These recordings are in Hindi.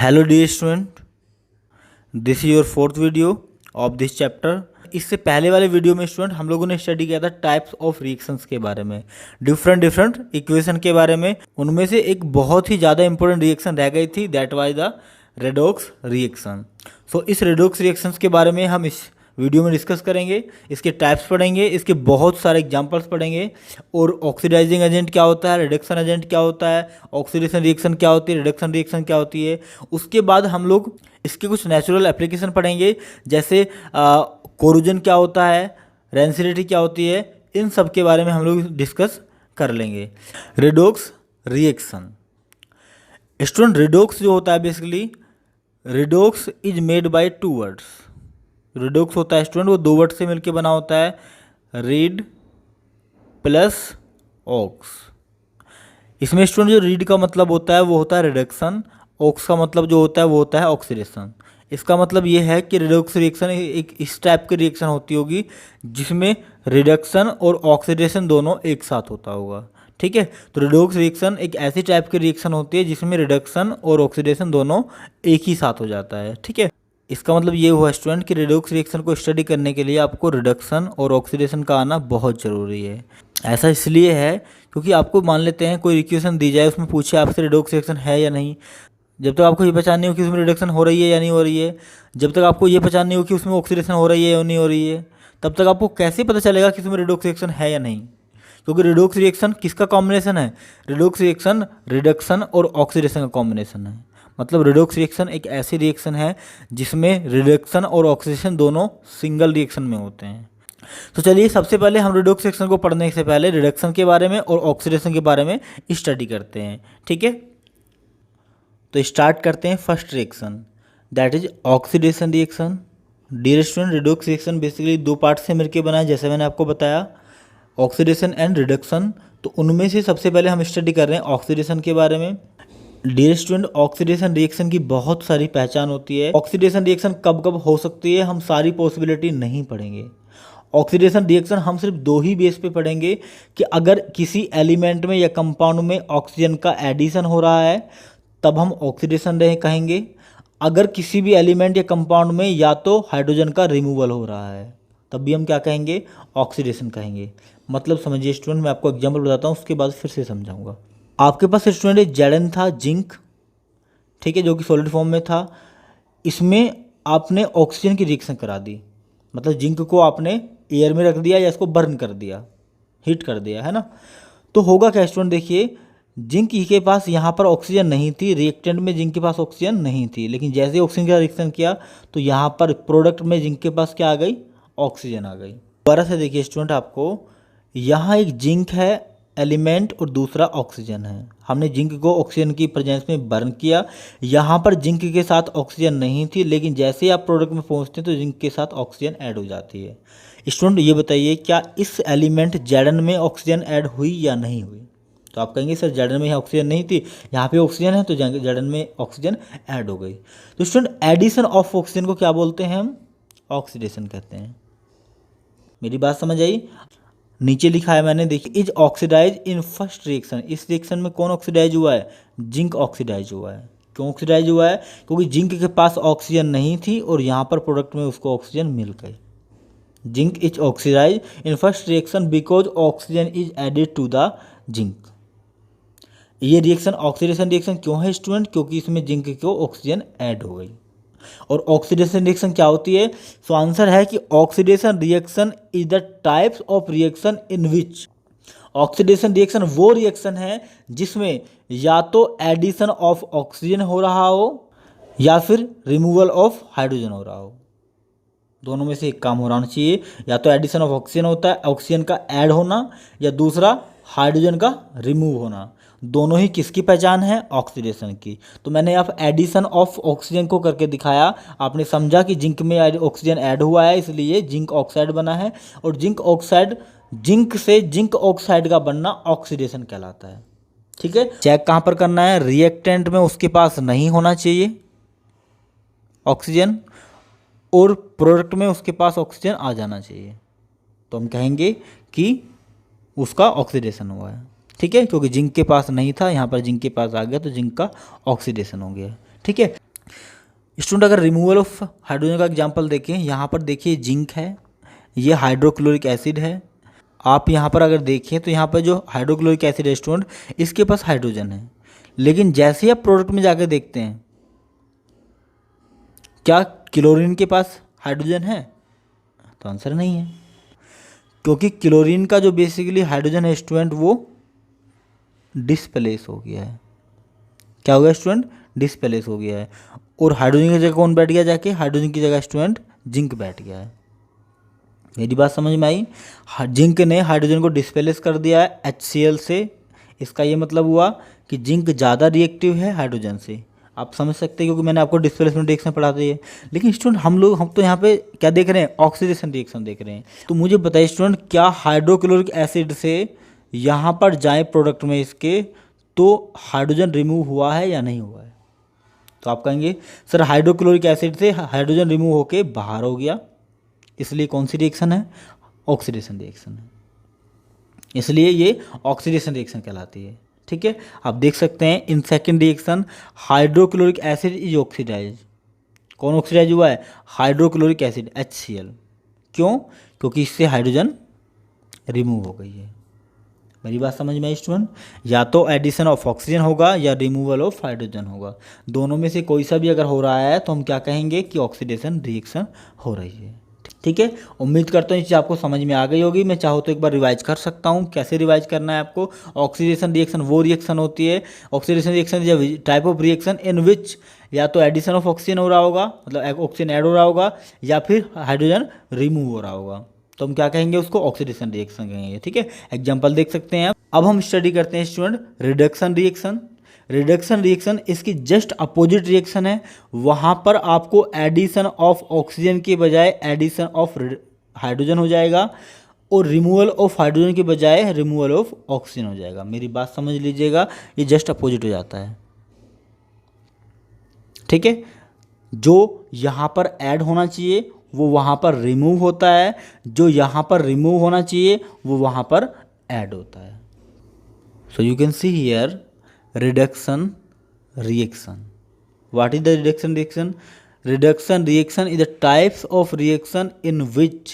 Hello dear student, this is your fourth video of this chapter. इससे पहले वाले वीडियो में स्टूडेंट हम लोगों ने स्टडी किया था टाइप्स ऑफ रिएक्शंस के बारे में, डिफरेंट डिफरेंट इक्वेशन के बारे में। उनमें से एक बहुत ही ज़्यादा इंपॉर्टेंट रिएक्शन रह गई थी, that was the redox reaction. So इस रेडॉक्स रिएक्शंस के बारे में हम इस वीडियो में डिस्कस करेंगे, इसके टाइप्स पढ़ेंगे, इसके बहुत सारे एग्जांपल्स पढ़ेंगे और ऑक्सीडाइजिंग एजेंट क्या होता है, रिडक्शन एजेंट क्या होता है, ऑक्सीडेशन रिएक्शन क्या होती है, रिडक्शन रिएक्शन क्या होती है। उसके बाद हम लोग इसके कुछ नेचुरल एप्लीकेशन पढ़ेंगे, जैसे कोरोजन क्या होता है, रेंसिडिटी क्या होती है, इन सब के बारे में हम लोग डिस्कस कर लेंगे। रेडॉक्स रिएक्शन स्टूडेंट, रेडॉक्स जो होता है basically, redox is made by two words. Redox होता है स्टूडेंट वो दो वर्ड से मिलकर बना होता है, रीड प्लस ऑक्स। इसमें स्टूडेंट जो रीड का मतलब होता है वो होता है रिडक्शन, ऑक्स का मतलब जो होता है वो होता है ऑक्सीडेशन। इसका मतलब ये है कि रेडॉक्स रिएक्शन एक इस टाइप की रिएक्शन होती होगी जिसमें रिडक्शन और ऑक्सीडेशन दोनों एक साथ होता होगा। ठीक है, तो रेडॉक्स रिएक्शन एक ऐसी टाइप की रिएक्शन होती है जिसमें रिडक्शन और ऑक्सीडेशन दोनों एक ही साथ हो जाता है। ठीक है, इसका मतलब ये हुआ स्टूडेंट कि रेडॉक्स रिएक्शन को स्टडी करने के लिए आपको रिडक्शन और ऑक्सीडेशन का आना बहुत ज़रूरी है। ऐसा इसलिए है क्योंकि आपको मान लेते हैं कोई इक्वेशन दी जाए, उसमें पूछे आपसे रेडॉक्स रिएक्शन है या नहीं, जब तक आपको ये पहचान नहीं हो कि उसमें रिडक्शन हो रही है या नहीं हो रही है, जब तक आपको ये पहचान नहीं हो कि उसमें ऑक्सीडेशन हो रही है या नहीं हो रही है, तब तक आपको कैसे पता चलेगा कि उसमें रेडॉक्स रिएक्शन है या नहीं। क्योंकि रेडॉक्स रिएक्शन किसका कॉम्बिनेशन है, रेडॉक्स रिएक्शन रिडक्शन और ऑक्सीडेशन का कॉम्बिनेशन है। मतलब रेडॉक्स रिएक्शन एक ऐसी रिएक्शन है जिसमें रिडक्शन और ऑक्सीडेशन दोनों सिंगल रिएक्शन में होते हैं। तो चलिए सबसे पहले हम रेडॉक्स रिएक्शन को पढ़ने से पहले रिडक्शन के बारे में और ऑक्सीडेशन के बारे में स्टडी करते हैं। ठीक है, तो स्टार्ट करते हैं first reaction, that is oxidation reaction. Dear student, redox reaction basically दो पार्ट से मिलकर बना है, जैसे मैंने आपको बताया, ऑक्सीडेशन एंड रिडक्शन। तो उनमें से सबसे पहले हम स्टडी कर रहे हैं ऑक्सीडेशन के बारे में। डियर स्टूडेंट, ऑक्सीडेशन रिएक्शन की बहुत सारी पहचान होती है। ऑक्सीडेशन रिएक्शन कब कब हो सकती है हम सारी पॉसिबिलिटी नहीं पढ़ेंगे। ऑक्सीडेशन रिएक्शन हम सिर्फ दो ही बेस पे पढ़ेंगे कि अगर किसी एलिमेंट में या कंपाउंड में ऑक्सीजन का एडिशन हो रहा है तब हम ऑक्सीडेशन रहे कहेंगे। अगर किसी भी एलिमेंट या कंपाउंड में या तो हाइड्रोजन का रिमूवल हो रहा है तब भी हम क्या कहेंगे, ऑक्सीडेशन कहेंगे। मतलब समझिए स्टूडेंट, मैं आपको एग्जाम्पल बताता हूँ, उसके बाद फिर से समझाऊंगा। आपके पास स्टूडेंट जेडन था, जिंक, ठीक है, जो कि सॉलिड फॉर्म में था। इसमें आपने ऑक्सीजन की रिएक्शन करा दी, मतलब जिंक को आपने एयर में रख दिया या इसको बर्न कर दिया, हीट कर दिया, है ना। तो होगा क्या स्टूडेंट, देखिए जिंक के पास यहाँ पर ऑक्सीजन नहीं थी, रिएक्टेंट में जिंक के पास ऑक्सीजन नहीं थी, लेकिन जैसे ऑक्सीजन का रिएक्शन किया तो यहाँ पर प्रोडक्ट में जिंक के पास क्या आ गई, ऑक्सीजन आ गई। दोबारा से देखिए स्टूडेंट, आपको यहाँ एक जिंक है एलिमेंट और दूसरा ऑक्सीजन है। हमने जिंक को ऑक्सीजन की प्रेजेंस में बर्न किया, यहाँ पर जिंक के साथ ऑक्सीजन नहीं थी, लेकिन जैसे आप प्रोडक्ट में पहुँचते हैं तो जिंक के साथ ऑक्सीजन ऐड हो जाती है। स्टूडेंट ये बताइए, क्या इस एलिमेंट जेडन में ऑक्सीजन ऐड हुई या नहीं हुई। तो आप कहेंगे सर जेडन में ऑक्सीजन नहीं थी, यहाँ पे ऑक्सीजन है तो जेडन में ऑक्सीजन ऐड हो गई। तो स्टूडेंट एडिशन ऑफ ऑक्सीजन को क्या बोलते हैं हम, ऑक्सीडेशन कहते हैं। मेरी बात समझ आई। नीचे लिखा है मैंने, देखिए, is oxidise in first reaction. इस रिएक्शन में कौन ऑक्सीडाइज हुआ है, जिंक ऑक्सीडाइज हुआ है। क्यों ऑक्सीडाइज हुआ है, क्योंकि जिंक के पास ऑक्सीजन नहीं थी और यहाँ पर प्रोडक्ट में उसको ऑक्सीजन मिल गई। Zinc is oxidise in first reaction because oxygen is added to the zinc. ये रिएक्शन ऑक्सीडेशन रिएक्शन क्यों है स्टूडेंट, क्योंकि इसमें जिंक को ऑक्सीजन ऐड हो गई। और ऑक्सीडेशन रिएक्शन क्या होती है, सो आंसर है कि oxidation reaction is the types of reaction in which, oxidation reaction वो रिएक्शन है जिसमें या तो एडिशन ऑफ ऑक्सीजन हो रहा हो या फिर रिमूवल ऑफ हाइड्रोजन हो रहा हो। दोनों में से एक काम हो रहा होना चाहिए, या तो एडिशन ऑफ ऑक्सीजन होता है, ऑक्सीजन का ऐड होना, या दूसरा हाइड्रोजन का रिमूव होना। दोनों ही किसकी पहचान है, ऑक्सीडेशन की। तो मैंने यहाँ एडिशन ऑफ ऑक्सीजन को करके दिखाया, आपने समझा कि जिंक में ऑक्सीजन ऐड हुआ है इसलिए जिंक ऑक्साइड बना है, और जिंक ऑक्साइड, जिंक से जिंक ऑक्साइड का बनना ऑक्सीडेशन कहलाता है। ठीक है, चेक कहाँ पर करना है, रिएक्टेंट में उसके पास नहीं होना चाहिए ऑक्सीजन और प्रोडक्ट में उसके पास ऑक्सीजन आ जाना चाहिए, तो हम कहेंगे कि उसका ऑक्सीडेशन हुआ है। ठीक है, क्योंकि जिंक के पास नहीं था, यहाँ पर जिंक के पास आ गया तो जिंक का ऑक्सीडेशन हो गया। ठीक है, स्टूडेंट अगर रिमूवल ऑफ हाइड्रोजन का एग्जांपल देखें, यहाँ पर देखिए जिंक है, ये हाइड्रोक्लोरिक एसिड है। आप यहाँ पर अगर देखें तो यहाँ पर जो हाइड्रोक्लोरिक एसिड है स्टूडेंट, इसके पास हाइड्रोजन है, लेकिन जैसे ही आप प्रोडक्ट में जाकर देखते हैं, क्या क्लोरीन के पास हाइड्रोजन है? तो आंसर नहीं है, क्योंकि क्लोरीन का जो बेसिकली हाइड्रोजन है स्टूडेंट वो डिस्प्लेस हो गया है। क्या हो गया स्टूडेंट? डिस्प्लेस हो गया है। और हाइड्रोजन की जगह कौन बैठ गया जाके? हाइड्रोजन की जगह स्टूडेंट जिंक बैठ गया है। मेरी बात समझ में आई? जिंक ने हाइड्रोजन को डिस्प्लेस कर दिया है HCl से। इसका ये मतलब हुआ कि जिंक ज़्यादा रिएक्टिव है हाइड्रोजन से। आप समझ सकते हैं, क्योंकि मैंने आपको डिस्प्लेसमेंट रिएक्शन पढ़ा दी है। लेकिन स्टूडेंट हम तो यहाँ पे क्या देख रहे हैं? ऑक्सीडेशन रिएक्शन देख रहे हैं। तो मुझे बताइए स्टूडेंट, क्या हाइड्रोक्लोरिक एसिड से यहाँ पर जाए प्रोडक्ट में इसके, तो हाइड्रोजन रिमूव हुआ है या नहीं हुआ है? तो आप कहेंगे सर हाइड्रोक्लोरिक एसिड से हाइड्रोजन रिमूव होके बाहर हो गया, इसलिए कौन सी रिएक्शन है? ऑक्सीडेशन रिएक्शन है। इसलिए ये ऑक्सीडेशन रिएक्शन कहलाती है। ठीक है, आप देख सकते हैं in second reaction hydrochloric acid is oxidise. कौन ऑक्सीडाइज हुआ है? Hydrochloric acid HCl। क्यों? क्योंकि इससे हाइड्रोजन रिमूव हो गई है। मेरी बात समझ में आई स्टूडेंट? या तो एडिशन ऑफ ऑक्सीजन होगा या रिमूवल ऑफ हाइड्रोजन होगा। दोनों में से कोई सा भी अगर हो रहा है तो हम क्या कहेंगे कि ऑक्सीडेशन रिएक्शन हो रही है। ठीक है, उम्मीद करता हूँ ये चीज़ आपको समझ में आ गई होगी। मैं चाहूँ तो एक बार रिवाइज कर सकता हूँ। कैसे रिवाइज करना है आपको? ऑक्सीडेशन रिएक्शन वो रिएक्शन होती है, oxidation reaction is type of reaction in which या तो एडिशन ऑफ ऑक्सीजन हो रहा होगा, मतलब ऑक्सीजन ऐड हो रहा होगा, या फिर हाइड्रोजन रिमूव हो रहा होगा। तो हम क्या कहेंगे? उसको ऑक्सीडेशन रिएक्शन कहेंगे। ठीक है, एग्जाम्पल देख सकते हैं आप। अब हम स्टडी करते हैं student reduction reaction. Reduction reaction इसकी जस्ट अपोजिट रिएक्शन है। वहाँ पर आपको एडिशन ऑफ ऑक्सीजन के बजाय एडिशन ऑफ हाइड्रोजन हो जाएगा, और रिमूवल ऑफ हाइड्रोजन के बजाय रिमूवल ऑफ ऑक्सीजन हो जाएगा। मेरी बात समझ लीजिएगा, ये जस्ट अपोजिट हो जाता है। ठीक है, जो यहाँ पर ऐड होना चाहिए वो वहाँ पर रिमूव होता है, जो यहाँ पर रिमूव होना चाहिए वो वहाँ पर ऐड होता है। So you can see here reduction reaction. What is the reduction reaction? Reduction reaction is the types of reaction in which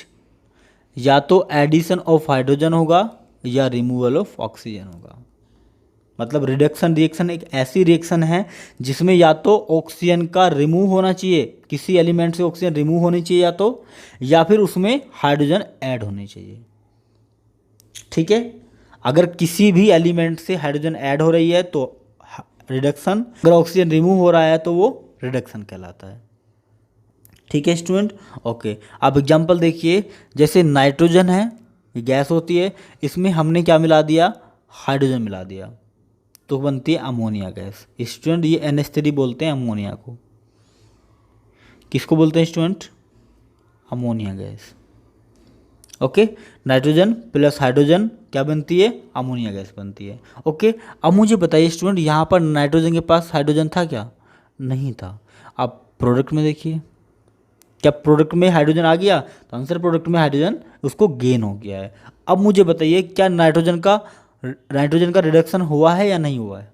या तो एडिशन ऑफ हाइड्रोजन होगा या रिमूवल ऑफ ऑक्सीजन होगा। मतलब रिडक्शन रिएक्शन एक ऐसी रिएक्शन है जिसमें या तो ऑक्सीजन का रिमूव होना चाहिए, किसी एलिमेंट से ऑक्सीजन रिमूव होनी चाहिए या तो, या फिर उसमें हाइड्रोजन ऐड होनी चाहिए। ठीक है, अगर किसी भी एलिमेंट से हाइड्रोजन ऐड हो रही है तो रिडक्शन, अगर ऑक्सीजन रिमूव हो रहा है तो वो रिडक्शन कहलाता है। ठीक है स्टूडेंट, ओके। अब एग्जांपल देखिए, जैसे नाइट्रोजन है, ये गैस होती है, इसमें हमने क्या मिला दिया? हाइड्रोजन मिला दिया, तो बनती है अमोनिया गैस। स्टूडेंट ये NH3 बोलते हैं अमोनिया को। किसको बोलते हैं student? Ammonia gas. Okay, nitrogen plus hydrogen क्या बनती है? अमोनिया गैस बनती है। ओके, अब मुझे बताइए स्टूडेंट, यहाँ पर नाइट्रोजन के पास हाइड्रोजन था क्या? नहीं था। अब प्रोडक्ट में देखिए, क्या प्रोडक्ट में हाइड्रोजन आ गया? तो आंसर प्रोडक्ट में हाइड्रोजन उसको गेन हो गया है। अब मुझे बताइए, क्या नाइट्रोजन का रिडक्शन हुआ है या नहीं हुआ है?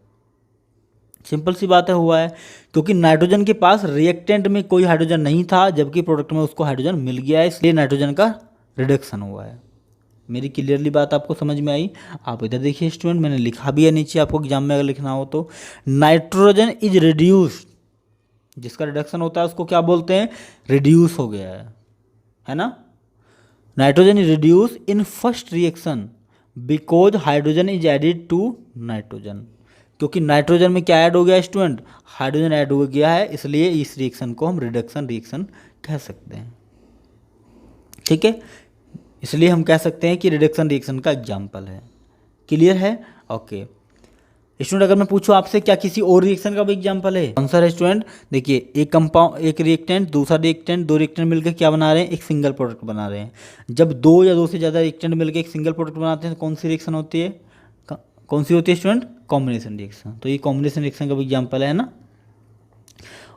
सिंपल सी बात है, हुआ है, क्योंकि नाइट्रोजन के पास रिएक्टेंट में कोई हाइड्रोजन नहीं था, जबकि प्रोडक्ट में उसको हाइड्रोजन मिल गया है, इसलिए नाइट्रोजन का रिडक्शन हुआ है। मेरी क्लियरली बात आपको समझ में आई? आप इधर देखिए स्टूडेंट, मैंने लिखा भी है नीचे, आपको एग्जाम में अगर लिखना हो तो। नाइट्रोजन इज रिड्यूस्ड, जिसका रिडक्शन होता है उसको क्या बोलते हैं? रिड्यूस हो गया है ना। Nitrogen is reduce in first reaction because hydrogen is added to nitrogen. क्योंकि नाइट्रोजन में क्या ऐड हो गया स्टूडेंट? हाइड्रोजन ऐड हो गया है, इसलिए इस रिएक्शन को हम रिडक्शन रिएक्शन कह सकते हैं। ठीक है, इसलिए हम कह सकते हैं कि रिडक्शन रिएक्शन का एग्जाम्पल है। क्लियर है? ओके स्टूडेंट, अगर मैं पूछूं आपसे क्या किसी और रिएक्शन का भी एग्जाम्पल है? आंसर है स्टूडेंट, देखिए, एक कंपाउंड, एक रिएक्टेंट, दूसरा रिएक्टेंट, दो रिएक्टेंट मिलकर क्या बना रहे हैं? एक सिंगल प्रोडक्ट बना रहे हैं। जब दो या दो से ज़्यादा रिएक्टेंट मिलकर एक सिंगल प्रोडक्ट बनाते हैं तो कौन सी रिएक्शन होती है? कौन सी होती है स्टूडेंट? Combination reaction. तो ये कॉम्बिनेशन रिएक्शन का भी एग्जाम्पल है ना।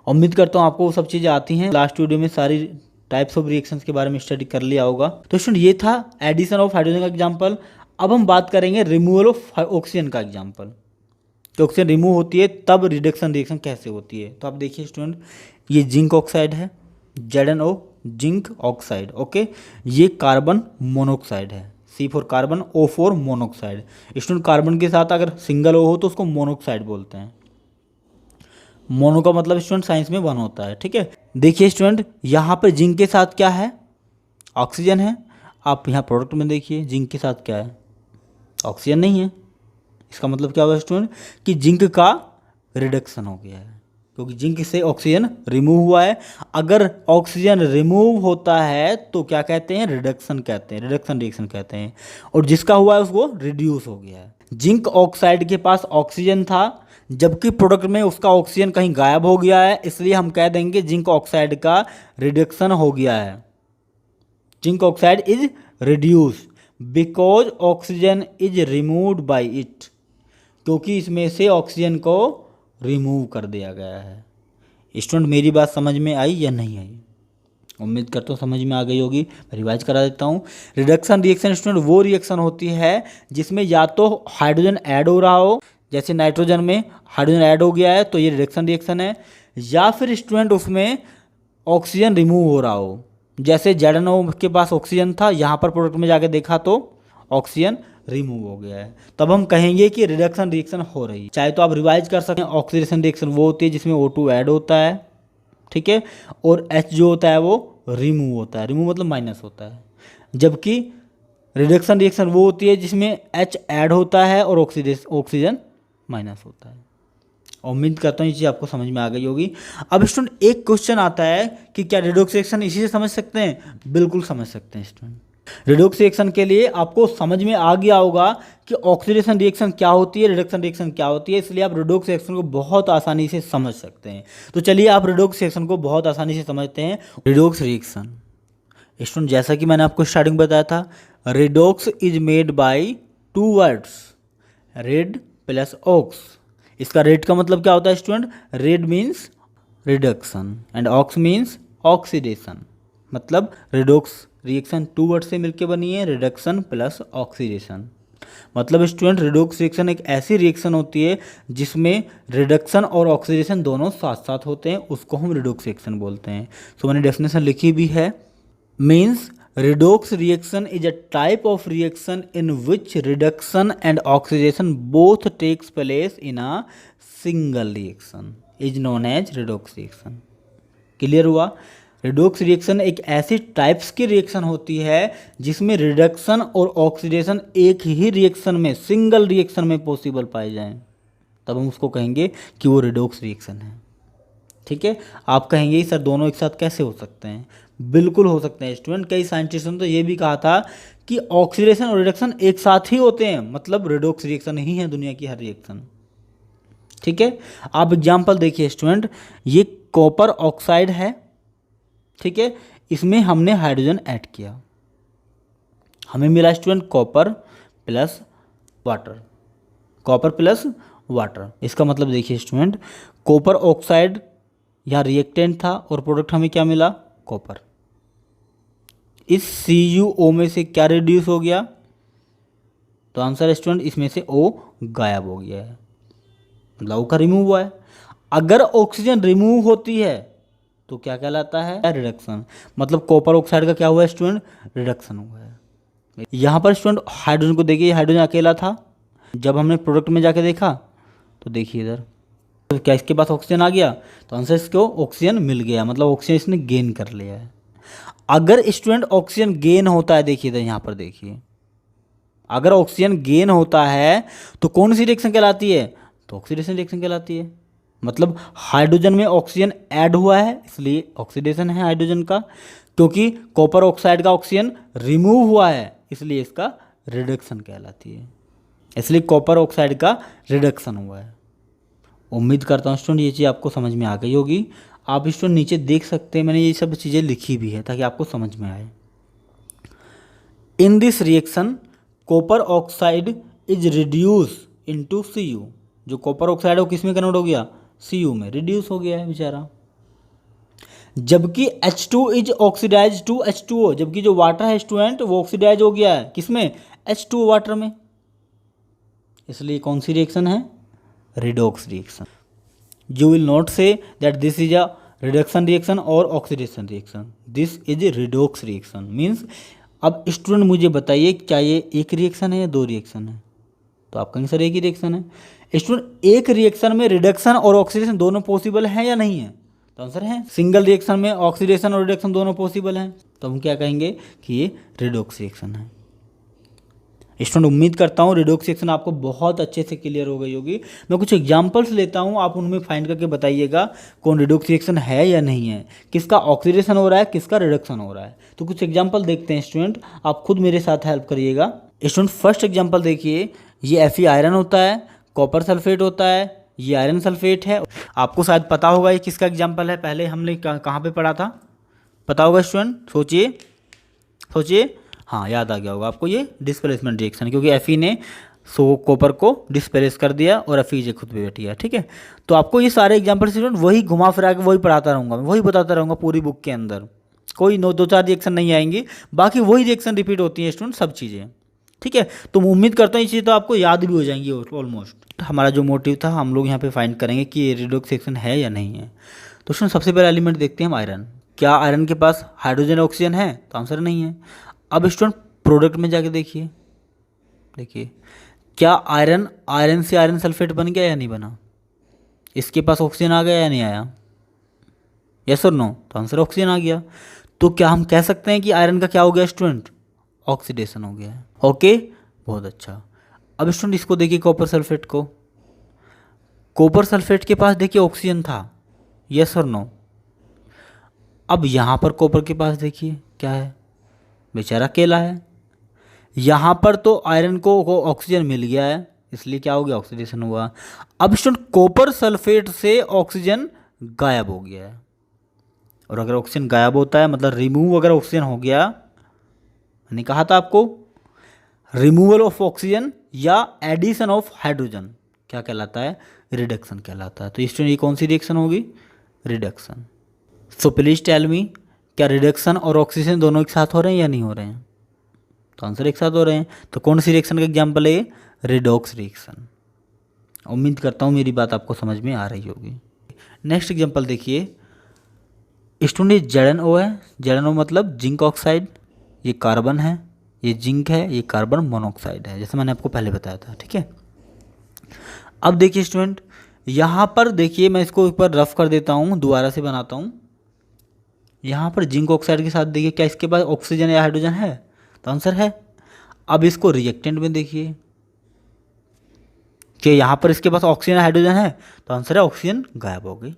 उम्मीद करता हूँ आपको वो सब चीज़ें आती हैं। लास्ट वीडियो में सारी टाइप्स ऑफ रिएक्शंस के बारे में स्टडी कर लिया होगा। तो स्टूडेंट ये था एडिशन ऑफ हाइड्रोजन का एग्जाम्पल। अब हम बात करेंगे रिमूवल ऑफ ऑक्सीजन का एग्जाम्पल। तो ऑक्सीजन रिमूव होती है तब रिडक्शन रिएक्शन कैसे होती है? तो आप देखिए स्टूडेंट, ये जिंक ऑक्साइड है, ZnO जिंक ऑक्साइड, ओके। ये कार्बन मोनोऑक्साइड है, C for carbon, O for monoxide. Student carbon के साथ अगर सिंगल O हो तो उसको मोनोऑक्साइड बोलते हैं। मोनो का मतलब स्टूडेंट साइंस में 1 होता है, ठीक है। देखिए स्टूडेंट, यहाँ पे जिंक के साथ क्या है, ऑक्सीजन है। आप यहाँ प्रोडक्ट में देखिए जिंक के साथ क्या है, ऑक्सीजन नहीं है। इसका मतलब क्या हुआ स्टूडेंट कि जिंक का रिडक्शन हो गया है, क्योंकि जिंक से ऑक्सीजन रिमूव हुआ है। अगर ऑक्सीजन रिमूव होता है तो क्या कहते हैं, रिडक्शन कहते हैं, रिडक्शन रिएक्शन कहते हैं। और जिसका हुआ है उसको रिड्यूस हो गया है। जिंक ऑक्साइड के पास ऑक्सीजन था, जबकि प्रोडक्ट में उसका ऑक्सीजन कहीं गायब हो गया है, इसलिए हम कह देंगे जिंक ऑक्साइड का रिडक्शन हो गया है। Zinc oxide is reduce because oxygen is removed by it, क्योंकि इसमें से ऑक्सीजन को रिमूव कर दिया गया है। स्टूडेंट मेरी बात समझ में आई या नहीं आई? उम्मीद करता हूँ समझ में आ गई होगी। रिवाइज करा देता हूँ। रिडक्शन रिएक्शन स्टूडेंट वो रिएक्शन होती है जिसमें या तो हाइड्रोजन ऐड हो रहा हो, जैसे नाइट्रोजन में हाइड्रोजन ऐड हो गया है तो ये रिडक्शन रिएक्शन है, या फिर स्टूडेंट उसमें ऑक्सीजन रिमूव हो रहा हो, जैसे ZnO के पास ऑक्सीजन था, यहाँ पर प्रोडक्ट में जाके देखा तो ऑक्सीजन रिमूव हो गया है, तब हम कहेंगे कि रिडक्शन रिएक्शन हो रही है। चाहे तो आप रिवाइज कर सकते हैं, ऑक्सीडेशन रिएक्शन वो होती है जिसमें O2 ऐड होता है, ठीक है, और H जो होता है वो रिमूव होता है, रिमूव मतलब माइनस होता है। जबकि रिडक्शन रिएक्शन वो होती है जिसमें H ऐड होता है और ऑक्सीजन माइनस होता है। उम्मीद करता हूँ ये चीज़ आपको समझ में आ गई होगी। अब स्टूडेंट एक क्वेश्चन आता है कि क्या रिडोक्स रिएक्शन इसी से समझ सकते हैं? बिल्कुल समझ सकते हैं स्टूडेंट। रिडोक्स रिएक्शन के लिए आपको समझ में आ गया होगा कि ऑक्सीडेशन रिएक्शन क्या होती है, रिडक्शन रिएक्शन क्या होती है, इसलिए आप रिडोक्स रिएक्शन को बहुत आसानी से समझ सकते हैं। तो चलिए आप रिडोक्स रिएक्शन को बहुत आसानी से समझते हैं। रिडोक्स रिएक्शन स्टूडेंट, जैसा कि मैंने आपको स्टार्टिंग बताया था, redox is made by 2 words, red plus ox. इसका रेड का मतलब क्या होता है student? Red means reduction and ox means oxidation. मतलब रिडोक्स रिएक्शन 2 वर्ड से मिलकर बनी है, रिडक्शन प्लस ऑक्सीडेशन। मतलब स्टूडेंट रिडोक्स रिएक्शन एक ऐसी रिएक्शन होती है जिसमें रिडक्शन और ऑक्सीडेशन दोनों साथ साथ होते हैं, उसको हम रिडोक्स रिएक्शन बोलते हैं। सो मैंने डेफिनेशन लिखी भी है। Means redox reaction is a type of reaction in which reduction and oxidation both takes place in a single reaction is known as redox reaction। Clear हुआ? रिडोक्स रिएक्शन एक ऐसी टाइप्स की रिएक्शन होती है जिसमें रिडक्शन और ऑक्सीडेशन एक ही रिएक्शन में, सिंगल रिएक्शन में पॉसिबल पाए जाएं, तब हम उसको कहेंगे कि वो रिडोक्स रिएक्शन है। ठीक है, आप कहेंगे सर दोनों एक साथ कैसे हो सकते हैं? बिल्कुल हो सकते हैं स्टूडेंट। कई साइंटिस्टों ने तो ये भी कहा था कि ऑक्सीडेशन और रिडक्शन एक साथ ही होते हैं, मतलब रिडोक्स रिएक्शन ही है दुनिया की हर रिएक्शन। ठीक है, आप एग्जांपल देखिए स्टूडेंट, ये कॉपर ऑक्साइड है, ठीक है, इसमें हमने हाइड्रोजन ऐड किया, हमें मिला student copper plus water, copper plus water. इसका मतलब देखिए स्टूडेंट, कॉपर ऑक्साइड यहाँ रिएक्टेंट था और प्रोडक्ट हमें क्या मिला? कॉपर। इस CuO में से क्या रिड्यूस हो गया? तो आंसर स्टूडेंट इसमें से O गायब हो गया है, मतलब O का रिमूव हुआ है। अगर ऑक्सीजन रिमूव होती है तो क्या कहलाता है? रिडक्शन। मतलब कॉपर ऑक्साइड का क्या हुआ है स्टूडेंट? रिडक्शन हुआ है। यहाँ पर स्टूडेंट हाइड्रोजन को देखिए, हाइड्रोजन अकेला था, जब हमने प्रोडक्ट में जाके देखा तो देखिए इधर, तो क्या इसके पास ऑक्सीजन आ गया? तो आंसर इसको ऑक्सीजन मिल गया, मतलब ऑक्सीजन इसने गेन कर लिया है। अगर स्टूडेंट ऑक्सीजन गेन होता है, देखिए इधर यहाँ पर देखिए, अगर ऑक्सीजन गेन होता है तो कौन सी रिएक्शन कहलाती है? तो ऑक्सीडेशन रिएक्शन कहलाती है। मतलब हाइड्रोजन में ऑक्सीजन ऐड हुआ है इसलिए ऑक्सीडेशन है हाइड्रोजन का, क्योंकि कॉपर ऑक्साइड का ऑक्सीजन रिमूव हुआ है इसलिए इसका रिडक्शन कहलाती है, इसलिए कॉपर ऑक्साइड का रिडक्शन हुआ है। उम्मीद करता हूँ स्टूडेंट ये चीज़ आपको समझ में आ गई होगी। आप स्टूडेंट नीचे देख सकते हैं, मैंने ये सब चीज़ें लिखी भी है ताकि आपको समझ में आए। इन this reaction copper oxide is reduce into Cu। जो कॉपर ऑक्साइड है वो किस में कन्वर्ट हो गया? Cu में, रिड्यूस हो गया है बेचारा। जबकि H2 is oxidise to H2O, जबकि जो वाटर है स्टूडेंट वो ऑक्सीडाइज हो गया है किसमें? H2O वाटर में। इसलिए कौन सी रिएक्शन है? Redox reaction. You will not say that this is a reduction reaction और oxidation reaction, this is a redox reaction means. अब स्टूडेंट मुझे बताइए क्या ये एक रिएक्शन है या दो रिएक्शन है? तो आप कहेंगे सर एक ही रिएक्शन है। स्टूडेंट एक रिएक्शन में रिडक्शन और ऑक्सीडेशन दोनों पॉसिबल हैं या नहीं है? तो आंसर है सिंगल रिएक्शन में ऑक्सीडेशन और रिडक्शन दोनों पॉसिबल हैं, तो हम क्या कहेंगे कि ये रिडोक्स रिएक्शन है। स्टूडेंट उम्मीद करता हूँ रिडोक्स रिएक्शन आपको बहुत अच्छे से क्लियर हो गई होगी। मैं कुछ एग्जांपल्स लेता हूँ, आप उनमें फाइंड करके बताइएगा कौन रिडोक्स रिएक्शन है या नहीं है, किसका ऑक्सीडेशन हो रहा है, किसका रिडक्शन हो रहा है। तो कुछ एग्जाम्पल देखते हैं स्टूडेंट, आप खुद मेरे साथ हेल्प करिएगा। स्टूडेंट फर्स्ट एग्जाम्पल देखिए, ये Fe आयरन होता है, कॉपर सल्फेट होता है, ये आयरन सल्फेट है। आपको शायद पता होगा ये किसका एग्जाम्पल है, पहले हमने कहाँ पे पढ़ा था, पता होगा स्टूडेंट? सोचिए सोचिए, हाँ याद आ गया होगा आपको, ये डिस्प्लेसमेंट रिएक्शन, क्योंकि Fe ने कॉपर को डिस्प्लेस कर दिया और FeJ खुद पे बैठ गया। ठीक है, तो आपको ये सारे एग्जाम्पल स्टूडेंट वही घुमा फिरा के वही पढ़ाता रहूँगा, मैं वही बताता रहूँगा पूरी बुक के अंदर, कोई दो चार रिएक्शन नहीं आएंगी, बाकी वही रिएक्शन रिपीट होती है स्टूडेंट, सब चीज़ें। ठीक है, तो मैं उम्मीद करता हूँ ये चीज़ तो आपको याद भी हो जाएंगी ऑलमोस्ट। हमारा जो मोटिव था, हम लोग यहाँ पे फाइंड करेंगे कि ये रिडोक्स रिएक्शन है या नहीं है। तो स्टूडेंट सबसे पहला एलिमेंट देखते हैं हम आयरन। क्या आयरन के पास हाइड्रोजन ऑक्सीजन है? तो आंसर नहीं है। अब स्टूडेंट प्रोडक्ट में जाके देखिए, देखिए क्या आयरन से आयरन सल्फेट बन गया या नहीं बना? इसके पास ऑक्सीजन आ गया या नहीं आया? यस और नो? तो आंसर ऑक्सीजन आ गया। तो क्या हम कह सकते हैं कि आयरन का क्या हो गया स्टूडेंट? ऑक्सीडेशन हो गया है। ओके, बहुत अच्छा। अब स्टूडेंट इसको देखिए, कॉपर सल्फेट को, कॉपर सल्फेट के पास देखिए ऑक्सीजन था, यस और नो? अब यहाँ पर कॉपर के पास देखिए क्या है, बेचारा अकेला है। यहाँ पर तो आयरन को ऑक्सीजन मिल गया है, इसलिए क्या हो गया? ऑक्सीडेशन हुआ। अब स्टूडेंट कॉपर सल्फेट से ऑक्सीजन गायब हो गया है, और अगर ऑक्सीजन गायब होता है मतलब रिमूव अगर ऑक्सीजन हो गया, मैंने कहा था आपको रिमूवल ऑफ ऑक्सीजन या एडिशन ऑफ हाइड्रोजन क्या कहलाता है? रिडक्शन कहलाता है। तो स्टूडेंट ये कौन सी रिएक्शन होगी? Reduction. So please tell me, क्या रिडक्शन और ऑक्सीजन दोनों एक साथ हो रहे हैं या नहीं हो रहे हैं? तो आंसर एक साथ हो रहे हैं। तो कौन सी रिएक्शन का एग्जाम्पल है ये? Redox reaction. उम्मीद करता हूँ मेरी बात आपको समझ में आ रही होगी। नेक्स्ट एग्जाम्पल देखिए स्टूडेंट, ZnO है, ZnO मतलब जिंक ऑक्साइड, ये कार्बन है, ये जिंक है, ये कार्बन मोनोऑक्साइड है, जैसे मैंने आपको पहले बताया था। ठीक है, अब देखिए स्टूडेंट यहाँ पर देखिए, मैं इसको एक बार रफ कर देता हूँ, दोबारा से बनाता हूँ। यहाँ पर जिंक ऑक्साइड के साथ देखिए क्या इसके पास ऑक्सीजन या हाइड्रोजन है? तो आंसर है। अब इसको रिएक्टेंट में देखिए कि यहाँ पर इसके पास ऑक्सीजन हाइड्रोजन है, तो आंसर है ऑक्सीजन गायब हो गई,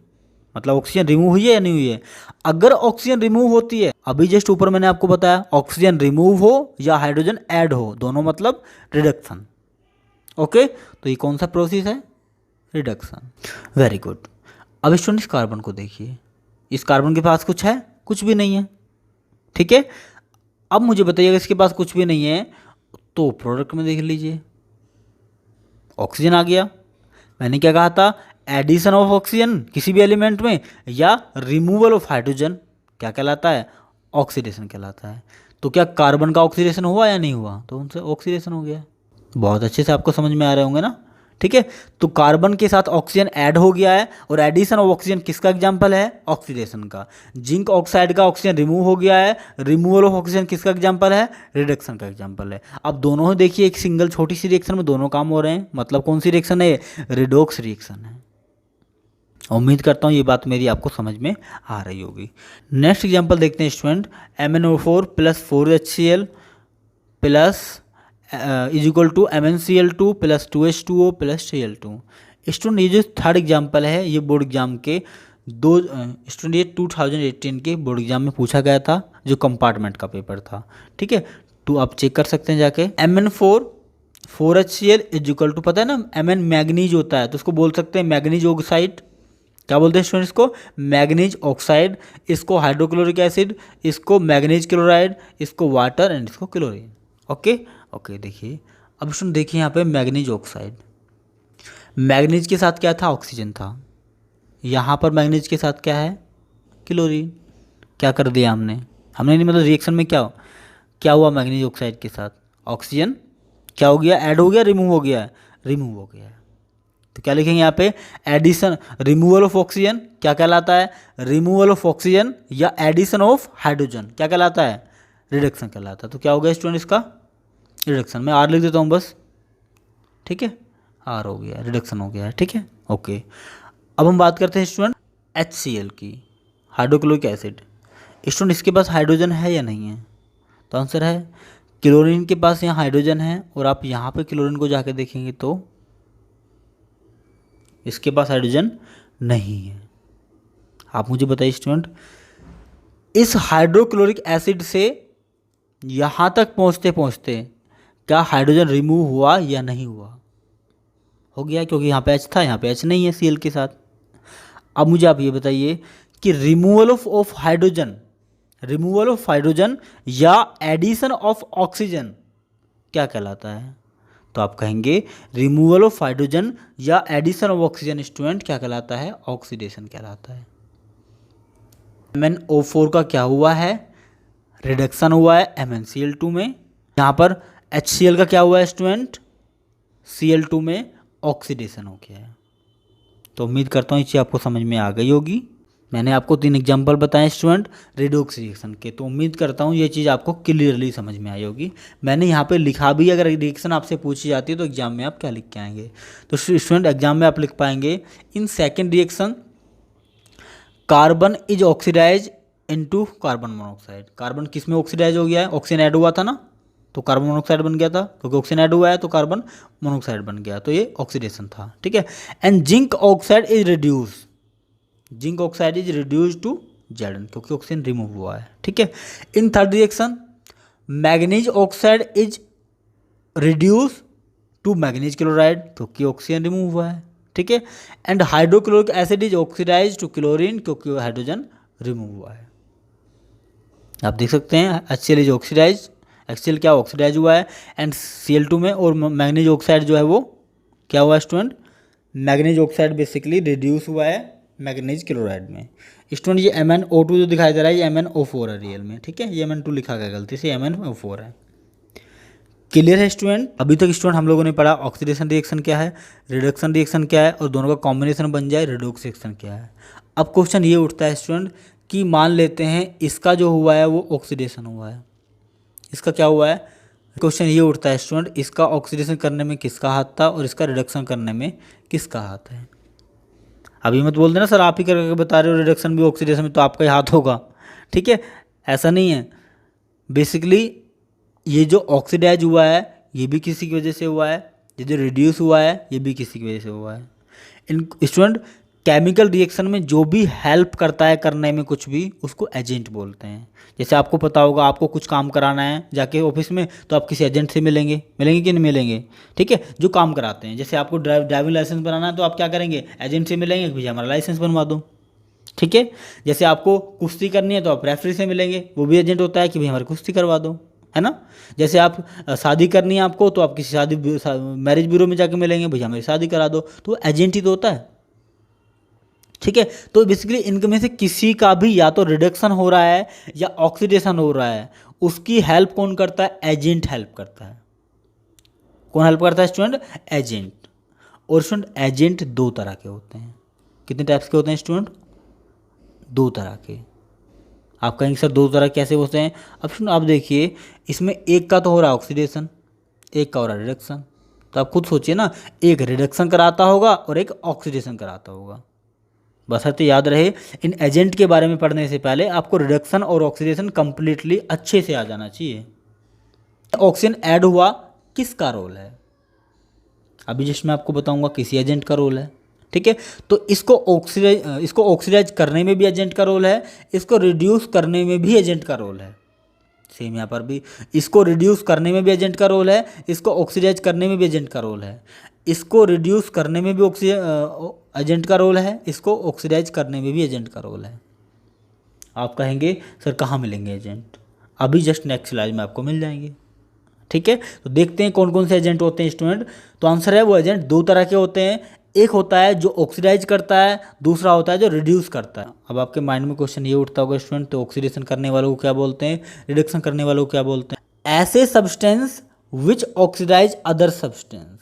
मतलब ऑक्सीजन रिमूव हुई है या नहीं हुई है? अगर ऑक्सीजन रिमूव होती है, अभी जस्ट ऊपर मैंने आपको बताया ऑक्सीजन रिमूव हो या हाइड्रोजन ऐड हो, दोनों मतलब रिडक्शन। ओके, तो ये कौन सा प्रोसेस है? रिडक्शन। Very good. अब स्टूडेंट इस कार्बन को देखिए, इस कार्बन के पास कुछ है? कुछ भी नहीं है। ठीक है, अब मुझे बताइएगा इसके पास कुछ भी नहीं है तो प्रोडक्ट में देख लीजिए, ऑक्सीजन आ गया। मैंने क्या कहा था? एडिशन ऑफ ऑक्सीजन किसी भी एलिमेंट में या रिमूवल ऑफ हाइड्रोजन क्या कहलाता है? ऑक्सीडेशन कहलाता है। तो क्या कार्बन का ऑक्सीडेशन हुआ या नहीं हुआ? तो उनसे ऑक्सीडेशन हो गया। बहुत अच्छे से आपको समझ में आ रहे होंगे ना? ठीक है, तो कार्बन के साथ ऑक्सीजन ऐड हो गया है, और एडिशन ऑफ ऑक्सीजन किसका एग्जांपल है? ऑक्सीडेशन का। जिंक ऑक्साइड का ऑक्सीजन रिमूव हो गया है, रिमूवल ऑफ ऑक्सीजन किसका एग्जांपल है? रिडक्शन का एग्जांपल है। अब दोनों ही देखिए एक सिंगल छोटी सी रिएक्शन में दोनों काम हो रहे हैं, मतलब कौन सी रिएक्शन है? रिडॉक्स रिएक्शन है। उम्मीद करता हूँ ये बात मेरी आपको समझ में आ रही होगी। नेक्स्ट एग्जांपल देखते हैं student, MnO4 + 4HCl plus is equal to MnCl2 + 2H2O + Cl2। Student ये जो थर्ड एग्जाम्पल है ये बोर्ड एग्जाम के स्टूडेंट ये 2018 के बोर्ड एग्जाम में पूछा गया था, जो कंपार्टमेंट का पेपर था। ठीक है, तो आप चेक कर सकते हैं जाके। MnO4 4HCl is equal to, पता है ना Mn मैग्नीज होता है, तो उसको बोल सकते हैं मैग्नीज ऑक्साइड। क्या बोलते हैं स्टूडेंट इसको? Manganese oxide. इसको हाइड्रोक्लोरिक एसिड, इसको मैग्नीज क्लोराइड, इसको वाटर एंड इसको क्लोरीन। ओके ओके, देखिए अब स्टूडेंट देखिए यहाँ पे मैग्नीज ऑक्साइड, मैग्नीज के साथ क्या था? ऑक्सीजन था। यहाँ पर मैग्नीज के साथ क्या है? क्लोरीन। क्या कर दिया हमने नहीं मतलब रिएक्शन में क्या हुआ? मैग्नीज ऑक्साइड के साथ ऑक्सीजन क्या हो गया? ऐड हो गया, रिमूव हो गया? रिमूव हो गया। तो क्या लिखेंगे यहाँ पे, एडिशन, रिमूवल ऑफ ऑक्सीजन क्या कहलाता है, रिमूवल ऑफ ऑक्सीजन या एडिशन ऑफ हाइड्रोजन क्या कहलाता है, रिडक्शन कहलाता है। तो क्या हो गया स्टूडेंट इसका, रिडक्शन। मैं आर लिख देता हूँ बस, ठीक है, आर हो गया, रिडक्शन हो गया है, ठीक है, ओके। अब हम बात करते हैं स्टूडेंट HCl की, हाइड्रोक्लोरिक एसिड। स्टूडेंट इसके पास हाइड्रोजन है या नहीं है, तो आंसर है क्लोरीन के पास यहाँ हाइड्रोजन है, और आप यहाँ पे क्लोरीन को जाके देखेंगे तो इसके पास हाइड्रोजन नहीं है। आप मुझे बताइए स्टूडेंट, इस हाइड्रोक्लोरिक एसिड से यहाँ तक पहुँचते पहुँचते क्या हाइड्रोजन रिमूव हुआ या नहीं हुआ, हो गया, क्योंकि यहाँ पे H था, यहाँ पे H नहीं है Cl के साथ। अब मुझे आप ये बताइए कि removal of hydrogen, removal of hydrogen या एडिशन ऑफ ऑक्सीजन क्या कहलाता है, तो आप कहेंगे रिमूवल ऑफ हाइड्रोजन या एडिशन ऑफ ऑक्सीजन स्टूडेंट क्या कहलाता है, ऑक्सीडेशन कहलाता है। MnO4 का क्या हुआ है, रिडक्शन हुआ है MnCl2 में। यहाँ पर HCl का क्या हुआ है स्टूडेंट, Cl2 में ऑक्सीडेशन हो गया है। तो उम्मीद करता हूँ ये चीज़ आपको समझ में आ गई होगी। मैंने आपको 3 एग्जाम्पल बताए स्टूडेंट रेडॉक्स रिएक्शन के, तो उम्मीद करता हूँ ये चीज़ आपको क्लियरली समझ में आई होगी। मैंने यहाँ पे लिखा भी, अगर रिएक्शन आपसे पूछी जाती है तो एग्जाम में आप क्या लिख के आएंगे, तो स्टूडेंट एग्जाम में आप लिख पाएंगे in second reaction carbon is oxidise into carbon monoxide. Carbon किस में ऑक्सीडाइज हो गया है, ऑक्सीजन ऐड हुआ था ना, तो कार्बन मोनोऑक्साइड बन गया था, क्योंकि ऑक्सीजन ऐड हुआ है तो कार्बन मोनोऑक्साइड बन गया, तो ये ऑक्सीडेशन था, ठीक है। And zinc oxide is reduce, zinc oxide is reduce to Zn, क्योंकि ऑक्सीजन रिमूव हुआ है, ठीक है। In third reaction manganese oxide is reduce to manganese chloride, क्योंकि ऑक्सीजन रिमूव हुआ है, ठीक है। And hydrochloric acid is oxidise to chlorine, क्योंकि हाइड्रोजन रिमूव हुआ है। आप देख सकते हैं HCl इज ऑक्सीडाइज, HCl क्या ऑक्सीडाइज हुआ है एंड Cl2 में, और मैग्नीज ऑक्साइड जो है वो क्या हुआ है student, manganese oxide basically reduce हुआ है मैग्नीज क्लोराइड में। स्टूडेंट ये MnO2 जो दिखाई दे रहा है ये MnO4 है रियल में, ठीक है, ये Mn2 लिखा गया गलती से, MnO4 है। क्लियर है स्टूडेंट। अभी तक स्टूडेंट हम लोगों ने पढ़ा ऑक्सीडेशन रिएक्शन क्या है, रिडक्शन रिएक्शन क्या है, और दोनों का कॉम्बिनेशन बन जाए रेडॉक्स रिएक्शन क्या है। अब क्वेश्चन ये उठता है स्टूडेंट कि मान लेते हैं इसका जो हुआ है वो ऑक्सीडेशन हुआ है, इसका क्या हुआ है, क्वेश्चन ये उठता है स्टूडेंट इसका ऑक्सीडेशन करने में किसका हाथ था और इसका रिडक्शन करने में किसका हाथ है। अभी मत बोल देना सर आप ही करके बता रहे हो रिडक्शन भी ऑक्सीडेशन में तो आपका ही हाथ होगा, ठीक है, ऐसा नहीं है। बेसिकली ये जो ऑक्सीडाइज हुआ है ये भी किसी की वजह से हुआ है, ये जो रिड्यूस हुआ है ये भी किसी की वजह से हुआ है। इन स्टूडेंट केमिकल रिएक्शन में जो भी हेल्प करता है करने में कुछ भी, उसको एजेंट बोलते हैं। जैसे आपको पता होगा आपको कुछ काम कराना है जाके ऑफिस में, तो आप किसी एजेंट से मिलेंगे कि नहीं मिलेंगे, ठीक है, जो काम कराते हैं। जैसे आपको ड्राइविंग लाइसेंस बनाना है तो आप क्या करेंगे, एजेंट से मिलेंगे कि भैया हमारा लाइसेंस बनवा दो, ठीक है। जैसे आपको कुश्ती करनी है तो आप रेफरी से मिलेंगे, वो भी एजेंट होता है कि भाई हमारी कुश्ती करवा दो, है ना। जैसे आप शादी करनी है आपको तो आप किसी मैरिज ब्यूरो में जाके मिलेंगे, भैया हमारी शादी करा दो, तो एजेंट ही तो होता है, ठीक है। तो बेसिकली इनमें से किसी का भी या तो रिडक्शन हो रहा है या ऑक्सीडेशन हो रहा है, उसकी हेल्प कौन करता है, एजेंट हेल्प करता है। कौन हेल्प करता है स्टूडेंट, एजेंट। और स्टूडेंट एजेंट 2 तरह के होते हैं, कितने टाइप्स के होते हैं स्टूडेंट, 2 तरह के। आप कहेंगे सर 2 तरह कैसे होते हैं, अब स्टूडेंट आप देखिए इसमें एक का तो हो रहा है ऑक्सीडेशन, एक का हो रहा है रिडक्शन, तो आप खुद सोचिए ना, एक रिडक्शन कराता होगा और एक ऑक्सीडेशन कराता होगा। बस हमें याद रहे इन एजेंट के बारे में पढ़ने से पहले आपको रिडक्शन और ऑक्सीडेशन कंप्लीटली अच्छे से आ जाना चाहिए। ऑक्सीजन ऐड हुआ किसका रोल है, अभी जस्ट मैं आपको बताऊंगा किसी एजेंट का रोल है, ठीक है। तो इसको ऑक्सीडाइज करने में भी एजेंट का रोल है, इसको रिड्यूस करने में भी एजेंट का रोल है। सेम यहाँ पर भी इसको रिड्यूस करने में भी एजेंट का रोल है, इसको ऑक्सीडाइज करने में भी एजेंट का रोल है, इसको रिड्यूस करने में भी एजेंट का रोल है, इसको ऑक्सीडाइज करने में भी एजेंट का रोल है। आप कहेंगे सर कहाँ मिलेंगे एजेंट, अभी जस्ट नेक्स्ट स्लाइड में आपको मिल जाएंगे, ठीक है। तो देखते हैं कौन कौन से एजेंट होते हैं स्टूडेंट। तो आंसर है वो एजेंट 2 तरह के होते हैं, एक होता है जो ऑक्सीडाइज करता है, दूसरा होता है जो रिड्यूस करता है। अब आपके माइंड में क्वेश्चन ये उठता होगा स्टूडेंट तो ऑक्सीडेशन करने वालों को क्या बोलते हैं, रिडक्शन करने वालों को क्या बोलते हैं, ऐसे substance which oxidise other substance,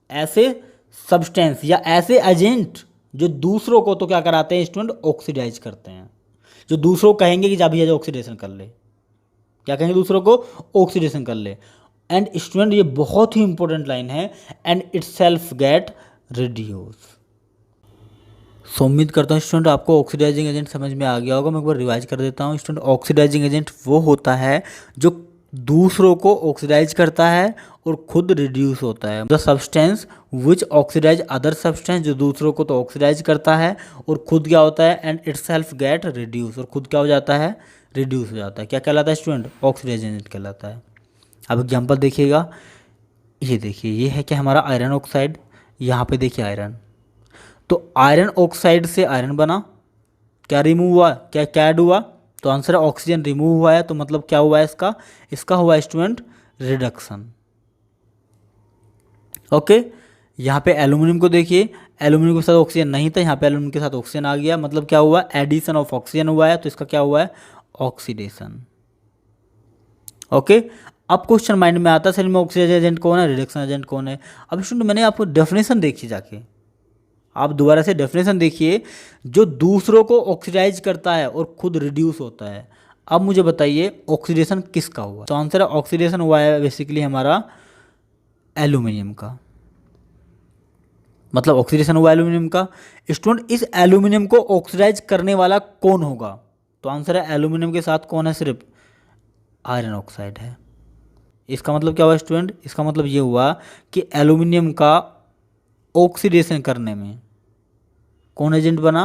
ऐसे सब्सटेंस या ऐसे एजेंट जो दूसरों को तो क्या कराते हैं स्टूडेंट, ऑक्सीडाइज करते हैं, जो दूसरों को कहेंगे कि जा भी ऑक्सीडेशन कर ले, क्या कहेंगे दूसरों को, ऑक्सीडेशन कर ले। एंड स्टूडेंट ये बहुत ही इंपॉर्टेंट लाइन है, and itself get reduce. So उम्मीद करता हूँ स्टूडेंट आपको ऑक्सीडाइजिंग एजेंट समझ में आ गया होगा। मैं एक बार रिवाइज कर देता हूँ स्टूडेंट। ऑक्सीडाइजिंग एजेंट वो होता है जो दूसरों को ऑक्सीडाइज करता है और खुद रिड्यूस होता है। The substance which oxidise other substance, जो दूसरों को तो ऑक्सीडाइज करता है और खुद क्या होता है, and itself get reduce, और खुद क्या हो जाता है, रिड्यूस हो जाता है। क्या कहलाता है स्टूडेंट, ऑक्सीडाइजिंग एजेंट कहलाता है। अब एग्जाम्पल देखिएगा, ये देखिए, ये है क्या हमारा आयरन ऑक्साइड, यहाँ पे देखिए आयरन, तो आयरन ऑक्साइड से आयरन बना, क्या रिमूव हुआ, क्या ऐड हुआ, तो आंसर है ऑक्सीजन रिमूव हुआ है, तो मतलब क्या हुआ है इसका हुआ है स्टूडेंट रिडक्शन। ओके, यहाँ पे एल्यूमिनियम को देखिए, एल्यूमिनियम के साथ ऑक्सीजन नहीं था, यहाँ पे एल्यूमिनियम के साथ ऑक्सीजन आ गया, मतलब क्या हुआ, एडिशन ऑफ ऑक्सीजन हुआ है, तो इसका क्या हुआ है, ऑक्सीडेशन। ओके, अब क्वेश्चन माइंड में आता है सर में ऑक्सीडाइजिंग एजेंट कौन है, रिडक्शन एजेंट कौन है। अब स्टूडेंट मैंने आपको डेफिनेशन देखी जाके, आप दोबारा से डेफिनेशन देखिए, जो दूसरों को ऑक्सीडाइज करता है और खुद रिड्यूस होता है। अब मुझे बताइए ऑक्सीडेशन किसका हुआ, तो आंसर है ऑक्सीडेशन हुआ है बेसिकली हमारा एल्यूमिनियम का, मतलब ऑक्सीडेशन हुआ एल्यूमिनियम का। स्टूडेंट इस एल्यूमिनियम को ऑक्सीडाइज करने वाला कौन होगा, तो आंसर है एल्यूमिनियम के साथ कौन है, सिर्फ आयरन ऑक्साइड है। इसका मतलब क्या हुआ स्टूडेंट, इसका मतलब ये हुआ कि एल्यूमिनियम का ऑक्सीडेशन करने में कौन एजेंट बना,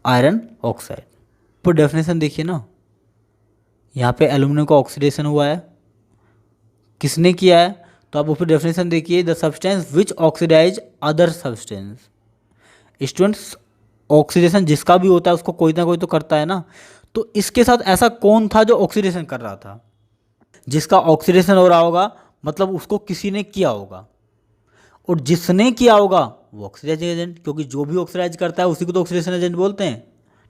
आयरन ऑक्साइड। पर डेफिनेशन देखिए ना, यहाँ पे एल्यूमिनियम का ऑक्सीडेशन हुआ है, किसने किया है, तो आप ऊपर डेफिनेशन देखिए, the substance which oxidise other substance. Students oxidation जिसका भी होता है उसको कोई ना कोई तो करता है ना, तो इसके साथ ऐसा कौन था जो ऑक्सीडेशन कर रहा था, जिसका ऑक्सीडेशन हो रहा होगा मतलब उसको किसी ने किया होगा, और जिसने किया होगा वो ऑक्सीडाइजिंग एजेंट, क्योंकि जो भी ऑक्सीडाइज करता है उसी को तो ऑक्सीडेशन एजेंट बोलते हैं।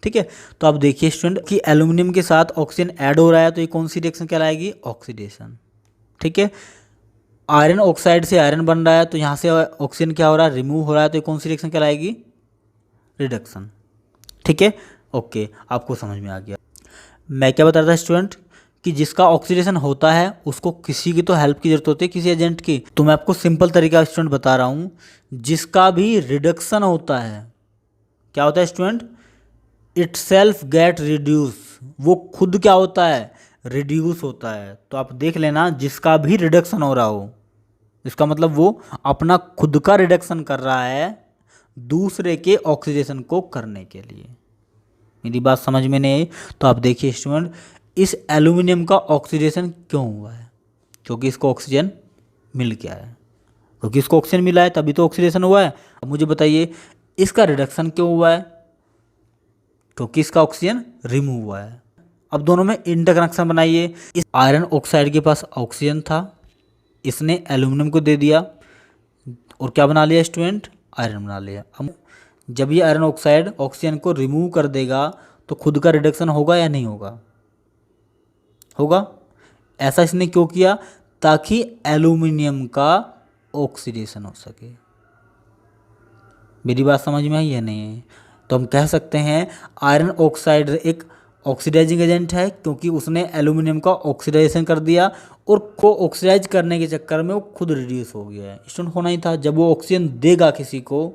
ठीक है, तो आप देखिए स्टूडेंट कि एल्यूमिनियम के साथ ऑक्सीजन ऐड हो रहा है, तो ये कौन सी रिएक्शन कहलाएगी, ऑक्सीडेशन। ठीक है, आयरन ऑक्साइड से आयरन बन रहा है, तो यहाँ से ऑक्सीजन क्या हो रहा है, रिमूव हो रहा है, तो ये कौन सी रिएक्शन कहलाएगी, रिडक्शन। ठीक है, ओके, आपको समझ में आ गया। मैं क्या बता रहा था स्टूडेंट कि जिसका ऑक्सीडेशन होता है उसको किसी की तो हेल्प की जरूरत होती है, किसी एजेंट की। तो मैं आपको सिंपल तरीका स्टूडेंट बता रहा हूँ, जिसका भी रिडक्शन होता है, क्या होता है student, it self get reduce, वो खुद क्या होता है, रिड्यूस होता है। तो आप देख लेना, जिसका भी रिडक्शन हो रहा हो, इसका मतलब वो अपना खुद का रिडक्शन कर रहा है दूसरे के ऑक्सीडेशन को करने के लिए। मेरी बात समझ में नहीं आई, तो आप देखिए स्टूडेंट, इस एल्यूमिनियम का ऑक्सीडेशन क्यों हुआ है, क्योंकि इसको ऑक्सीजन मिल गया है, क्योंकि इसको ऑक्सीजन मिला है तभी तो ऑक्सीडेशन हुआ है। अब मुझे बताइए इसका रिडक्शन क्यों हुआ है, क्योंकि इसका ऑक्सीजन रिमूव हुआ है। अब दोनों में इंटरकनेक्शन बनाइए, इस आयरन ऑक्साइड के पास ऑक्सीजन था, इसने एल्यूमिनियम को दे दिया और क्या बना लिया स्टूडेंट, आयरन बना लिया। अब जब ये आयरन ऑक्साइड ऑक्सीजन को रिमूव कर देगा तो खुद का रिडक्शन होगा या नहीं होगा, होगा। ऐसा इसने क्यों किया, ताकि एल्यूमिनियम का ऑक्सीडेशन हो सके। मेरी बात समझ में आई या नहीं है, तो हम कह सकते हैं आयरन ऑक्साइड एक ऑक्सीडाइजिंग एजेंट है, क्योंकि उसने एल्यूमिनियम का ऑक्सीडाइजेशन कर दिया और को ऑक्सीडाइज करने के चक्कर में वो खुद रिड्यूस हो गया है। स्टूडेंट होना ही था, जब वो ऑक्सीजन देगा किसी को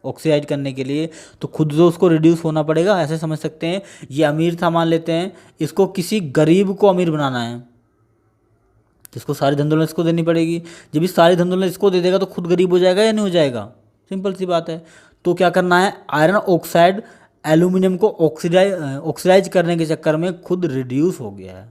ऑक्सीडाइज करने के लिए तो खुद तो उसको रिड्यूस होना पड़ेगा। ऐसे समझ सकते हैं, ये अमीर था मान लेते हैं, इसको किसी गरीब को अमीर बनाना है, जिसको सारी धन दौलत इसको देनी पड़ेगी। जब इस सारी धन दौलत इसको दे देगा तो खुद गरीब हो जाएगा या नहीं हो जाएगा, सिंपल सी बात है। तो क्या करना है, आयरन ऑक्साइड एल्यूमिनियम को ऑक्सीडाइज करने के चक्कर में खुद रिड्यूस हो गया है।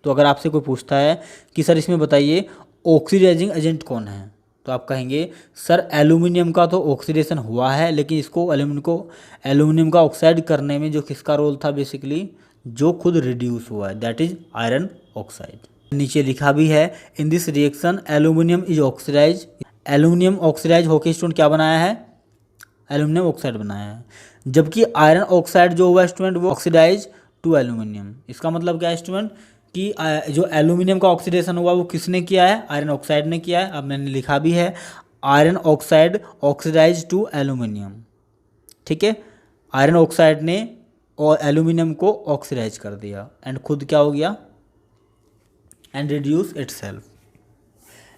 तो अगर आपसे कोई पूछता है कि सर इसमें बताइए ऑक्सीडाइजिंग एजेंट कौन है, तो आप कहेंगे सर एल्यूमिनियम का तो ऑक्सीडेशन हुआ है, लेकिन इसको एल्यूमिनियम का ऑक्साइड करने में जो किसका रोल था, बेसिकली जो खुद रिड्यूस हुआ है, दैट इज आयरन ऑक्साइड। नीचे लिखा भी है, in this reaction aluminium is oxidise, aluminium oxidise होकर स्टूडेंट क्या बनाया है, एल्यूमिनियम ऑक्साइड बनाया है। जबकि आयरन ऑक्साइड जो हुआ स्टूडेंट वो ऑक्सीडाइज टू एल्यूमिनियम। इसका मतलब क्या है स्टूडेंट कि जो एल्यूमिनियम का ऑक्सीडेशन हुआ वो किसने किया है, आयरन ऑक्साइड ने किया है। अब मैंने लिखा भी है, iron oxide oxidise to aluminium. ठीक है, आयरन ऑक्साइड ने और एल्यूमिनियम को ऑक्सीडाइज कर दिया एंड खुद क्या हो गया, एंड रिड्यूस इटसेल्फ।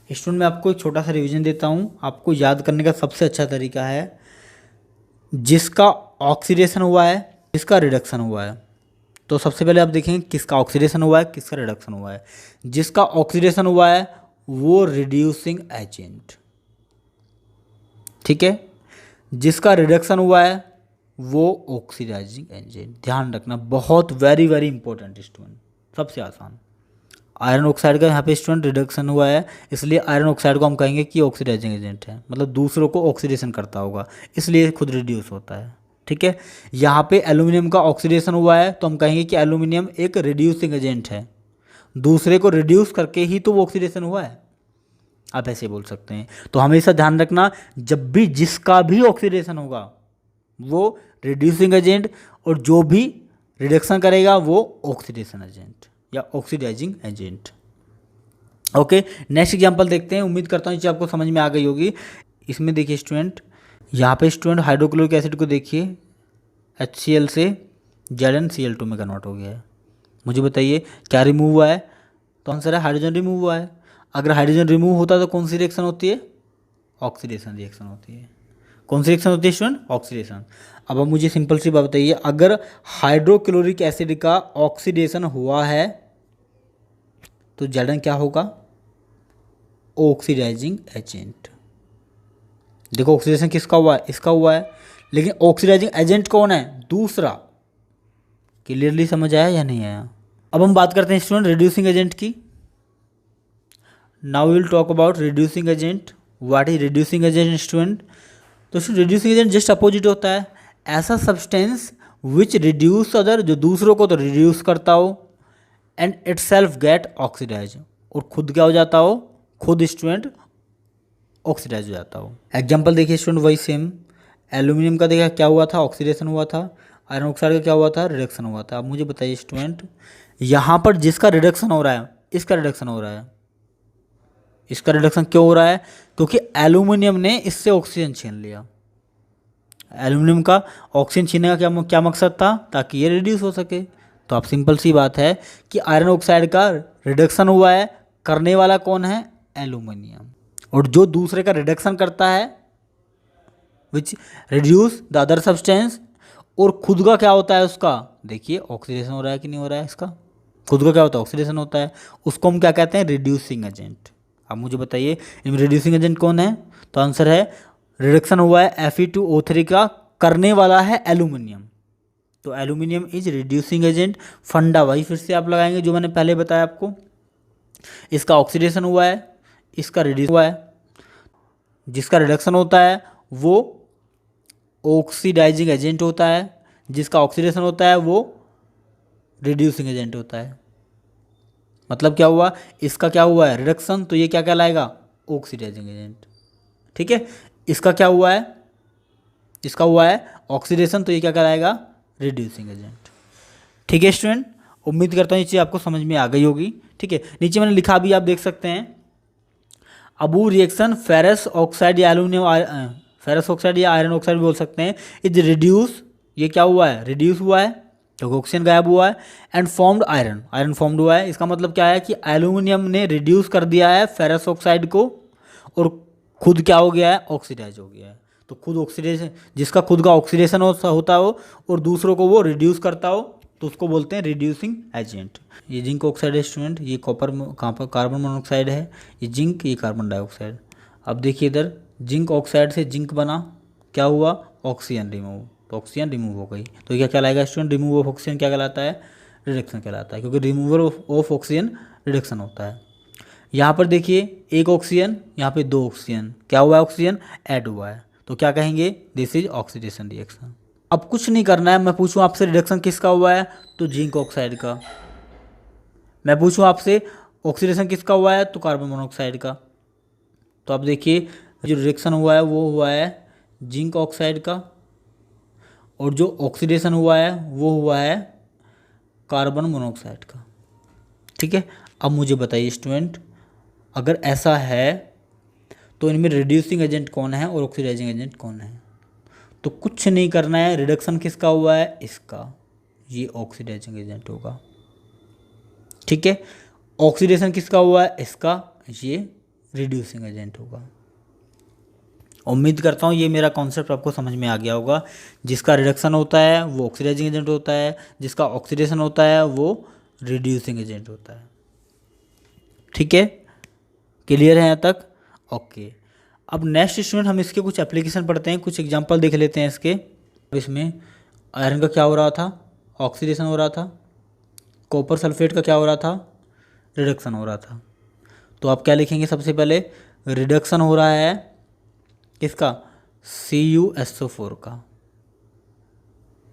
स्टूडेंट मैं आपको एक छोटा सा रिवीजन देता हूँ। आपको याद करने का सबसे अच्छा तरीका है, जिसका ऑक्सीडेशन हुआ है, जिसका रिडक्शन हुआ है। तो सबसे पहले आप देखेंगे किसका ऑक्सीडेशन हुआ है, किसका रिडक्शन हुआ है। जिसका ऑक्सीडेशन हुआ है वो रिड्यूसिंग एजेंट, ठीक है। जिसका रिडक्शन हुआ है वो ऑक्सीडाइजिंग एजेंट। ध्यान रखना, बहुत वेरी वेरी इंपॉर्टेंट स्टूडेंट, सबसे आसान। आयरन ऑक्साइड का यहाँ पे स्टूडेंट रिडक्शन हुआ है, इसलिए आयरन ऑक्साइड को हम कहेंगे कि ऑक्सीडाइजिंग एजेंट है, मतलब दूसरों को ऑक्सीडेशन करता होगा, इसलिए खुद रिड्यूस होता है। ठीक है, यहाँ पे एल्यूमिनियम का ऑक्सीडेशन हुआ है तो हम कहेंगे कि एल्यूमिनियम एक रिड्यूसिंग एजेंट है, दूसरे को रिड्यूस करके ही तो वो ऑक्सीडेशन हुआ है, आप ऐसे बोल सकते हैं। तो हमेशा ध्यान रखना, जब भी जिसका भी ऑक्सीडेशन होगा वो रिड्यूसिंग एजेंट, और जो भी रिडक्शन करेगा वो ऑक्सीडेशन एजेंट या oxidising agent. Okay, next example देखते हैं। उम्मीद करता हूँ ये चीज़ आपको समझ में आ गई होगी। इसमें देखिए स्टूडेंट, यहाँ पे स्टूडेंट हाइड्रोक्लोरिक एसिड को देखिए HCl से ZnCl2 में कन्वर्ट हो गया है। मुझे बताइए क्या रिमूव हुआ है, तो आंसर है हाइड्रोजन रिमूव हुआ है। अगर हाइड्रोजन रिमूव होता तो कौन सी रिएक्शन होती है, ऑक्सीडेशन रिएक्शन होती है। कौन सी रिएक्शन होती है स्टूडेंट, ऑक्सीडेशन। अब आप मुझे सिंपल सी बात बताइए, अगर हाइड्रोक्लोरिक एसिड का ऑक्सीडेशन हुआ है तो Zn क्या होगा, ऑक्सीडाइजिंग एजेंट। देखो ऑक्सीडेशन किसका हुआ है, इसका हुआ है, लेकिन ऑक्सीडाइजिंग एजेंट कौन है, दूसरा। क्लियरली समझ आया या नहीं आया। अब हम बात करते हैं स्टूडेंट रिड्यूसिंग एजेंट की। Now will talk about reducing agent. What is reducing agent student. तो रिड्यूसिंग एजेंट जस्ट अपोजिट होता है, ऐसा सब्सटेंस विच रिड्यूस अदर, जो दूसरों को तो रिड्यूस करता हो, and itself get oxidise, और खुद क्या हो जाता हो, खुद स्टूडेंट ऑक्सीडाइज हो जाता हो। एग्जाम्पल देखिए स्टूडेंट, वही सेम। एल्यूमिनियम का देखा क्या हुआ था, ऑक्सीडेशन हुआ था। आयरन ऑक्साइड का क्या हुआ था, रिडक्शन हुआ था। अब मुझे बताइए स्टूडेंट, यहाँ पर जिसका रिडक्शन हो रहा है, इसका रिडक्शन हो रहा है। इसका रिडक्शन क्यों हो रहा है, क्योंकि एल्यूमिनियम ने इससे ऑक्सीजन छीन लिया। एल्यूमिनियम का ऑक्सीजन छीनने का क्या मकसद था, ताकि ये रिड्यूस हो सके। तो आप सिंपल सी बात है कि आयरन ऑक्साइड का रिडक्शन हुआ है, करने वाला कौन है, एल्यूमिनियम। और जो दूसरे का रिडक्शन करता है, which reduce the other substance, और खुद का क्या होता है उसका, देखिए ऑक्सीडेशन हो रहा है कि नहीं हो रहा है, इसका खुद का क्या होता है, ऑक्सीडेशन होता है। उसको हम क्या कहते हैं, रिड्यूसिंग एजेंट। अब मुझे बताइए इनमें रिड्यूसिंग एजेंट कौन है, तो आंसर है रिडक्शन हुआ है Fe2O3 का, करने वाला है एल्यूमिनियम। तो एल्यूमिनियम इज रिड्यूसिंग एजेंट। फंडा वही फिर से आप लगाएंगे जो मैंने पहले बताया आपको। इसका ऑक्सीडेशन हुआ है, इसका रिड्यूस हुआ है। जिसका रिडक्शन होता है वो ऑक्सीडाइजिंग एजेंट होता है, जिसका ऑक्सीडेशन होता है वो रिड्यूसिंग एजेंट होता है। मतलब क्या हुआ, इसका क्या हुआ है, रिडक्शन, तो ये क्या कहलाएगा, ऑक्सीडाइजिंग एजेंट। ठीक है, इसका क्या हुआ है, इसका हुआ है ऑक्सीडेशन, तो ये क्या कहलाएगा, रिड्यूसिंग एजेंट। ठीक है स्टूडेंट, उम्मीद करता हूँ ये चीज़ आपको समझ में आ गई होगी। ठीक है, नीचे मैंने लिखा भी, आप देख सकते हैं। अब वो रिएक्शन फेरस ऑक्साइड या एल्यूमिनियम, फेरस ऑक्साइड या आयरन ऑक्साइड बोल सकते हैं, इज रिड्यूस, ये क्या हुआ है, रिड्यूस हुआ है, क्योंकि ऑक्सीजन गायब हुआ है, and formed iron, iron formed हुआ है। इसका मतलब क्या है कि एल्यूमिनियम ने रिड्यूस कर दिया है फेरस ऑक्साइड को, और खुद क्या हो गया है, ऑक्सीडाइज हो गया है। तो खुद ऑक्सीडेशन, जिसका खुद का ऑक्सीडेशन होता हो और दूसरों को वो रिड्यूस करता हो, तो उसको बोलते हैं रिड्यूसिंग एजेंट। ये जिंक ऑक्साइड है स्टूडेंट, ये कॉपर कार्बन मोनोऑक्साइड है, ये जिंक, ये कार्बन डाइऑक्साइड। अब देखिए इधर जिंक ऑक्साइड से जिंक बना, क्या हुआ, ऑक्सीजन रिमूव, तो ऑक्सीजन रिमूव हो गई। तो क्या कहलाएगा स्टूडेंट, रिमूव ऑफ ऑक्सीजन क्या कहलाता है, रिडक्शन कहलाता है, क्योंकि रिमूवल ऑफ ऑक्सीजन रिडक्शन होता है। यहाँ पर देखिए एक ऑक्सीजन, यहाँ पे दो ऑक्सीजन, क्या हुआ है, ऑक्सीजन ऐड हुआ है, तो क्या कहेंगे, दिस इज ऑक्सीडेशन रिएक्शन। अब कुछ नहीं करना है, मैं पूछूं आपसे रिडक्शन किसका हुआ है, तो जिंक ऑक्साइड का। मैं पूछूं आपसे ऑक्सीडेशन किसका हुआ है, तो कार्बन मोनोऑक्साइड का। तो अब देखिए जो रिएक्शन हुआ है वो हुआ है जिंक ऑक्साइड का, और जो ऑक्सीडेशन हुआ है वो हुआ है कार्बन मोनोऑक्साइड का। ठीक है। अब मुझे बताइए स्टूडेंट, अगर ऐसा है तो इनमें रिड्यूसिंग एजेंट कौन है और ऑक्सीडाइजिंग एजेंट कौन है? तो कुछ नहीं करना है, रिडक्शन किसका हुआ है? इसका, ये ऑक्सीडाइजिंग एजेंट होगा। ठीक है, ऑक्सीडेशन किसका हुआ है? इसका, ये रिड्यूसिंग एजेंट होगा। उम्मीद करता हूँ ये मेरा कॉन्सेप्ट आपको समझ में आ गया होगा। जिसका रिडक्शन होता है वो ऑक्सीडाइजिंग एजेंट होता है, जिसका ऑक्सीडेशन होता है वो रिड्यूसिंग एजेंट होता है। ठीक है, क्लियर है यहाँ तक? ओके। अब नेक्स्ट स्टूडेंट हम इसके कुछ एप्लीकेशन पढ़ते हैं, कुछ एग्जांपल देख लेते हैं इसके। इसमें आयरन का क्या हो रहा था? ऑक्सीडेशन हो रहा था। कॉपर सल्फेट का क्या हो रहा था? रिडक्शन हो रहा था। तो आप क्या लिखेंगे? सबसे पहले रिडक्शन हो रहा है किसका? CuSO4 का।